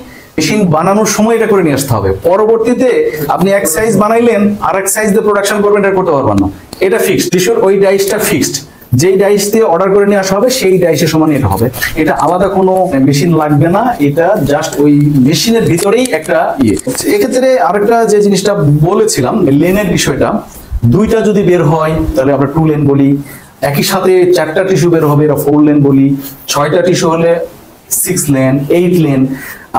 মেশিন বানানোর সময় এটা করে নিয়ে আসতে হবে। পরবর্তীতে আপনি এক সাইজ বানাইলেন আর এক সাইজ দিয়ে প্রোডাকশন করবেন, এটা করতে পারবেন না। এটা ফিক্সড, টিস্যুর ওই ডাইসটা ফিক্সড, যেই ডাইস দিয়ে অর্ডার করে নিয়ে আসা হবে সেই ডাইসের সমান এটা হবে। এটা আলাদা কোনো মেশিন লাগবে না, এটা জাস্ট ওই মেশিনের ভিতরেই একটা ইয়ে। এক্ষেত্রে আরেকটা যে জিনিসটা বলেছিলাম লেনের বিষয়টা, দুইটা যদি বের হয় তাহলে আমরা 2 লেন বলি, একই সাথে 4টা টিস্যু বের হবে, এটা 4 লেন বলি, 6টা টিস্যু হলে 6 লেন, 8 লেন।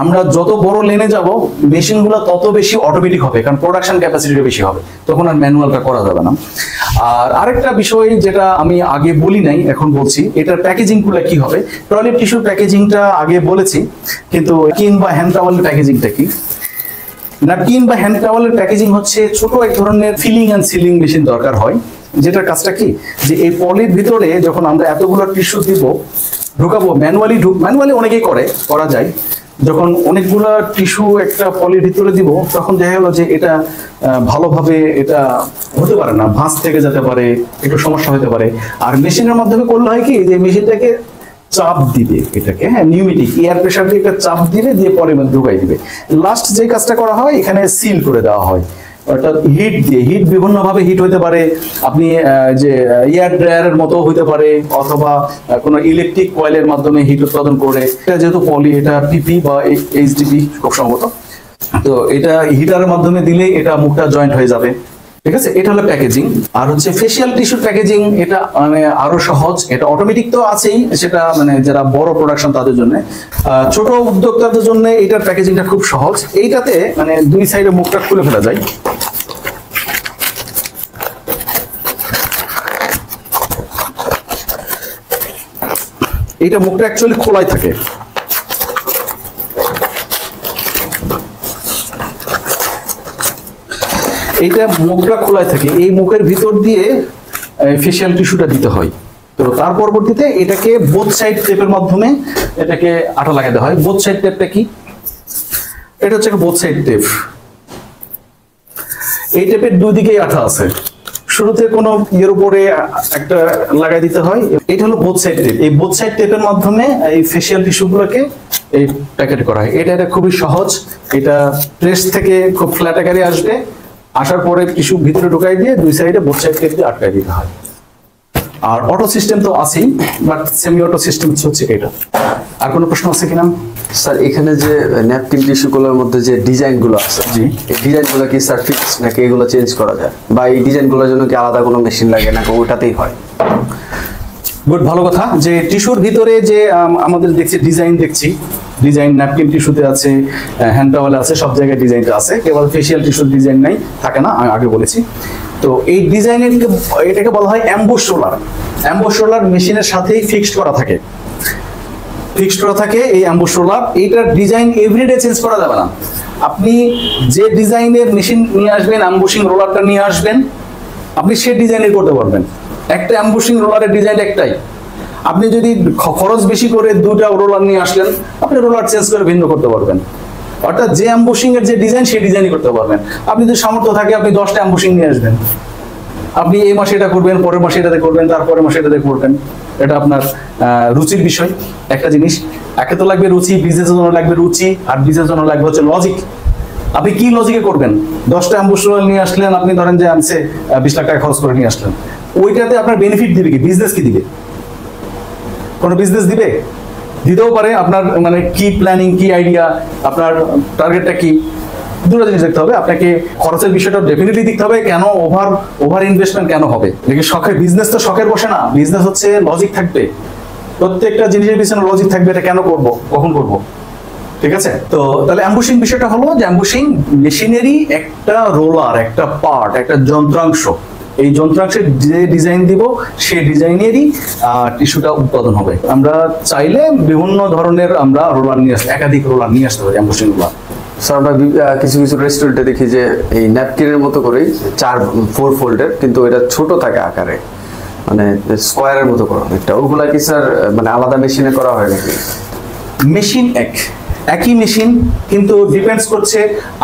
আমরা যত বড় লেনে যাব মেশিনগুলো তত বেশি অটোমেটিক হবে, কারণ প্রোডাকশন ক্যাপাসিটিটা বেশি হবে, তখন আর ম্যানুয়ালটা করা যাবে না। আর আরেকটা বিষয় যেটা আমি আগে বলি নাই, এখন বলছি, এটার প্যাকেজিং গুলো কি হবে। টয়লেট টিস্যুর প্যাকেজিংটা আগে বলেছি, কিন্তু ন্যাপকিন বা হ্যান্ড টাওয়ালের প্যাকেজিংটা কি? ন্যাপকিন বা হ্যান্ড টাওয়ালের প্যাকেজিং হচ্ছে ছোট এক ধরনের ফিলিং অ্যান্ড সিলিং মেশিন দরকার হয়, যেটার কাজটা কি, যে এই পলির ভিতরে যখন আমরা এতগুলো টিস্যু দিব ঢুকাবো, ম্যানুয়ালি অনেকেই করা যায়। যখন অনেকগুলা টিস্যু একটা পলির ভিতরে দিব, তখন দেখা গেল যে এটা ভালোভাবে এটা হতে পারে না, ভাঁজ থেকে যেতে পারে, একটু সমস্যা হতে পারে। আর মেশিনের মাধ্যমে করলে হয় কি, যে মেশিনটাকে চাপ দিবে, এটাকে নিউমেটিক এয়ার প্রেসার দিয়ে একটা চাপ দিবে, দিয়ে পলির মধ্যে ঢুকাই দিবে। লাস্ট যে কাজটা করা হয়, এখানে সিল করে দেওয়া হয়, অর্থাৎ হিট দিয়ে, হিট বিভিন্ন ভাবে হিট হতে পারে, আপনি যে এয়ার ড্রায়ারের মতো হতে পারে, অথবা কোনো ইলেকট্রিক কয়েলের মাধ্যমে হিট উৎপাদন করে। এটা যেহেতু পলি, এটা পিপি বা এইচডিপি খুব সম্ভবত, তো এটা হিটারের মাধ্যমে দিলে এটা মুখটা জয়েন্ট হয়ে যাবে। ঠিক আছে, এটা হলো প্যাকেজিং। আর হচ্ছে ফেশিয়াল টিস্যুর প্যাকেজিং, এটা মানে আরো সহজ, এটা অটোমেটিক তো আছেই, সেটা মানে যারা বড় প্রোডাকশন তাদের জন্য। ছোট উদ্যোক্তাদের জন্য এটার প্যাকেজিংটা খুব সহজ। এইটাতে মানে দুই সাইডে মুখটা খুলে ফেলা যায়, এইটা মুখটা অ্যাকচুয়ালি খোলাই থাকে। এইটা মুখটা খোলাই থাকে, এই মুখের ভিতর দিয়ে ফেশিয়াল টিস্যুটা দিতে হয়। তো তার পরবর্তীতে এটাকে বোথ সাইড টেপের মাধ্যমে এটাকে আঠা লাগাতে হয়। বোথ সাইড টেপটা কি? এটা হচ্ছে বোথ সাইড টেপ। এই টেপের দুই দিকেই আঠা আছে, শুরুতে কোনো ইয়ের উপরে একটা লাগাই দিতে হয়। এটা হলো বোথ সাইড টেপ। এই বোথ সাইড টেপের মাধ্যমে এই ফেশিয়াল টিস্যুগুলোকে এই প্যাকেট করা হয়। এটা খুবই সহজ, এটা প্রেস থেকে খুব ফ্ল্যাট আকারে আসবে, আসার পরে টিস্যু ভিতরে ঢুকাই দিয়ে দুই সাইডে বোথ সাইড টেপ দিয়ে আটকাই দিতে হয়। আর অটো সিস্টেম তো আছেই, বাট সেমি অটো সিস্টেম হচ্ছে এটা। আর কোনো প্রশ্ন আছে কিনা? স্যার এখানে যে ন্যাপকিন টিস্যুগুলোর মধ্যে যে ডিজাইনগুলো আছে, জি, এই ডিজাইনগুলো কি স্যার ফিক্স নাকি এগুলো চেঞ্জ করা যায়, বা এই ডিজাইনগুলোর জন্য কি আলাদা কোনো মেশিন লাগে নাকি ওটাতেই হয়? গুড, ভালো কথা। যে টিস্যুর ভিতরে যে আমাদের ডিজাইন ন্যাপকিন টিস্যুতে আছে, হ্যান্ড টাওয়ালে আছে, সব জায়গায় ডিজাইনটা আছে, কেবল ফেশিয়াল টিস্যুর ডিজাইন নাই, থাকে না, আমি আগে বলেছি। তো এই ডিজাইনের এটাকে বলা হয় অ্যাম্বুশ রোলার। অ্যাম্বুশ রোলার মেশিনের সাথেই ফিক্সড করা থাকে এই অ্যাম্বুশ রোলার। এইটার ডিজাইন এভরিডে চেঞ্জ করা যাবে না। আপনি যে ডিজাইনের মেশিন নিয়ে আসবেন, অ্যাম্বুশিং রোলারটা নিয়ে আসবেন, আপনি সেই ডিজাইনের করতে পারবেন। একটা অ্যাম্বুশিং রোলারের ডিজাইন একটাই। আপনি যদি খরচ বেশি করে দুটা রোলার নিয়ে আসলেন, আপনি রোলার চেঞ্জ করে ভিন্ন করতে পারবেন। অর্থাৎ যে অ্যাম্বুশিং এর যে ডিজাইন, সেই ডিজাইনই করতে পারবেন। আপনি যদি সামর্থ্য থাকে, আপনি 10টা অ্যাম্বুশিং নিয়ে আসবেন, আপনি এই মাসে এটা করবেন, পরের মাসে এটাতে করবেন, তারপরের মাসে এটাতে করবেন। এটা আপনার রুচির বিষয়। একটা জিনিস, একে তো লাগবে রুচি, বিজনেসের জন্য লাগবে রুচি, আর বিজনেসের জন্য লাগবে হচ্ছে লজিক। আপনি কি লজিকে করবেন? 10টা অ্যাম্বুশ রোলার নিয়ে আসলেন, আপনি ধরেন যে আনছে 20 লাখ টাকা খরচ করে নিয়ে আসলেন, ওইটাতে আপনার বেনিফিট দিবে কি? বিজনেস কি দিবে? কোনো বিজনেস দিবে? দিতেও পারে। আপনার মানে কি প্ল্যানিং, কি আইডিয়া, আপনার টার্গেটটা কি, দুটো জিনিস দেখতে হবে আপনাকে। খরচের বিষয়টা ডেফিনেটলি দেখতে হবে, কেন ওভার ইনভেস্টমেন্ট কেন হবে। দেখি শখের বিজনেস তো শখের বসে না, বিজনেস হচ্ছে লজিক থাকবে, প্রত্যেকটা জিনিসের পিছনে লজিক থাকবে, এটা কেন করব, কখন করব, ঠিক আছে। তো তাহলে অ্যাম্বুশিং বিষয়টা হলো যে অ্যাম্বুশিং মেশিনেরই একটা রোলার, একটা পার্ট, একটা যন্ত্রাংশ। এই যন্ত্রাংশের যে ডিজাইন দিব সেই ডিজাইনেরই টিস্যুটা উৎপাদন হবে। আমরা চাইলে বিভিন্ন ধরনের আমরা রোলার নিয়ে আসতে, একাধিক রোলার নিয়ে আসতে পারি অ্যাম্বুশিং রোলার। স্যার আমরা কিছু কিছু রেস্টুরেন্টে দেখি যে এই ন্যাপকিনের মতো করেই 4 ফোল্ডের, কিন্তু এটা ছোট থাকে আকারে, মানে স্কোয়ারের মতো করা একটা, ওগুলা কি স্যার মানে আলাদা মেশিনে করা হয় নাকি? মেশিন একই মেশিন, কিন্তু ডিপেন্ডস করছে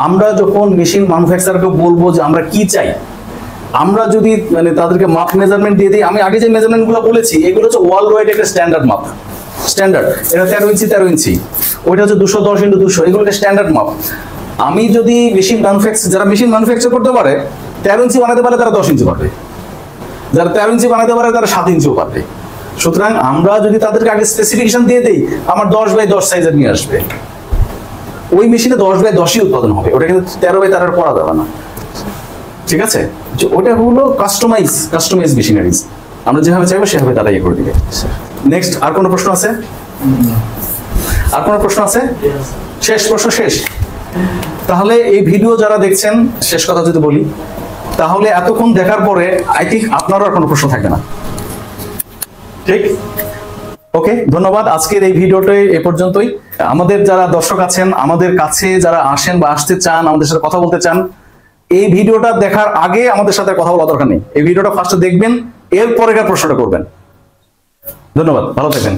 আমরা যখন মেশিন ম্যানুফ্যাকচারকে বলবো যে আমরা কি চাই। আমরা যদি মানে তাদেরকে মাপ মেজারমেন্ট দিয়ে দিই, আমি আগে যে মেজারমেন্টগুলো বলেছি এগুলো হচ্ছে ওয়ার্ল্ড ওয়াইড একটা স্ট্যান্ডার্ড মাপ, স্ট্যান্ডার্ড। এটা 13 ইঞ্চি 13 ইঞ্চি, ওইটা হচ্ছে 210x200, এগুলো স্ট্যান্ডার্ড মাপ। আমি যদি মেশিন ম্যানুফ্যাকচার, যারা মেশিন ম্যানুফ্যাকচার করতে পারে 13 ইঞ্চি বানাতে পারে তারা 10 ইঞ্চি পারবে, যারা 13 ইঞ্চি বানাতে পারে তারা 7 ইঞ্চিও পারবে। সুতরাং আমরা যদি তাদেরকে আগে স্পেসিফিকেশন দিয়ে দিই, আমার 10x10 সাইজের নিয়ে আসবে, ওই মেশিনে 10x10ই উৎপাদন হবে, ওটা কিন্তু 13x13 করা যাবে না, ঠিক আছে। ওটা হলো কাস্টমাইজ মেশিনারিজ, আমরা যেভাবে চাইবো সেভাবে তারা ইয়ে করে দিবে। নেক্সট, আর কোনো প্রশ্ন আছে? আর কোনো প্রশ্ন আছে? শেষ প্রশ্ন, শেষ। তাহলে এই ভিডিও যারা দেখছেন, শেষ কথা যদি বলি, তাহলে এতক্ষণ দেখার পরে আই থিঙ্ক আপনারও আর কোনো প্রশ্ন থাকবে না, ঠিক? ওকে, ধন্যবাদ। আজকের এই ভিডিওটাই এ পর্যন্তই। আমাদের যারা দর্শক আছেন, আমাদের কাছে যারা আসেন বা আসতে চান, আমাদের সাথে কথা বলতে চান, এই ভিডিওটা দেখার আগে আমাদের সাথে কথা বলা দরকার নেই। এই ভিডিওটা ফার্স্টে দেখবেন, এর পরেকার প্রশ্নটা করবেন। ধন্যবাদ, ভালো থাকবেন।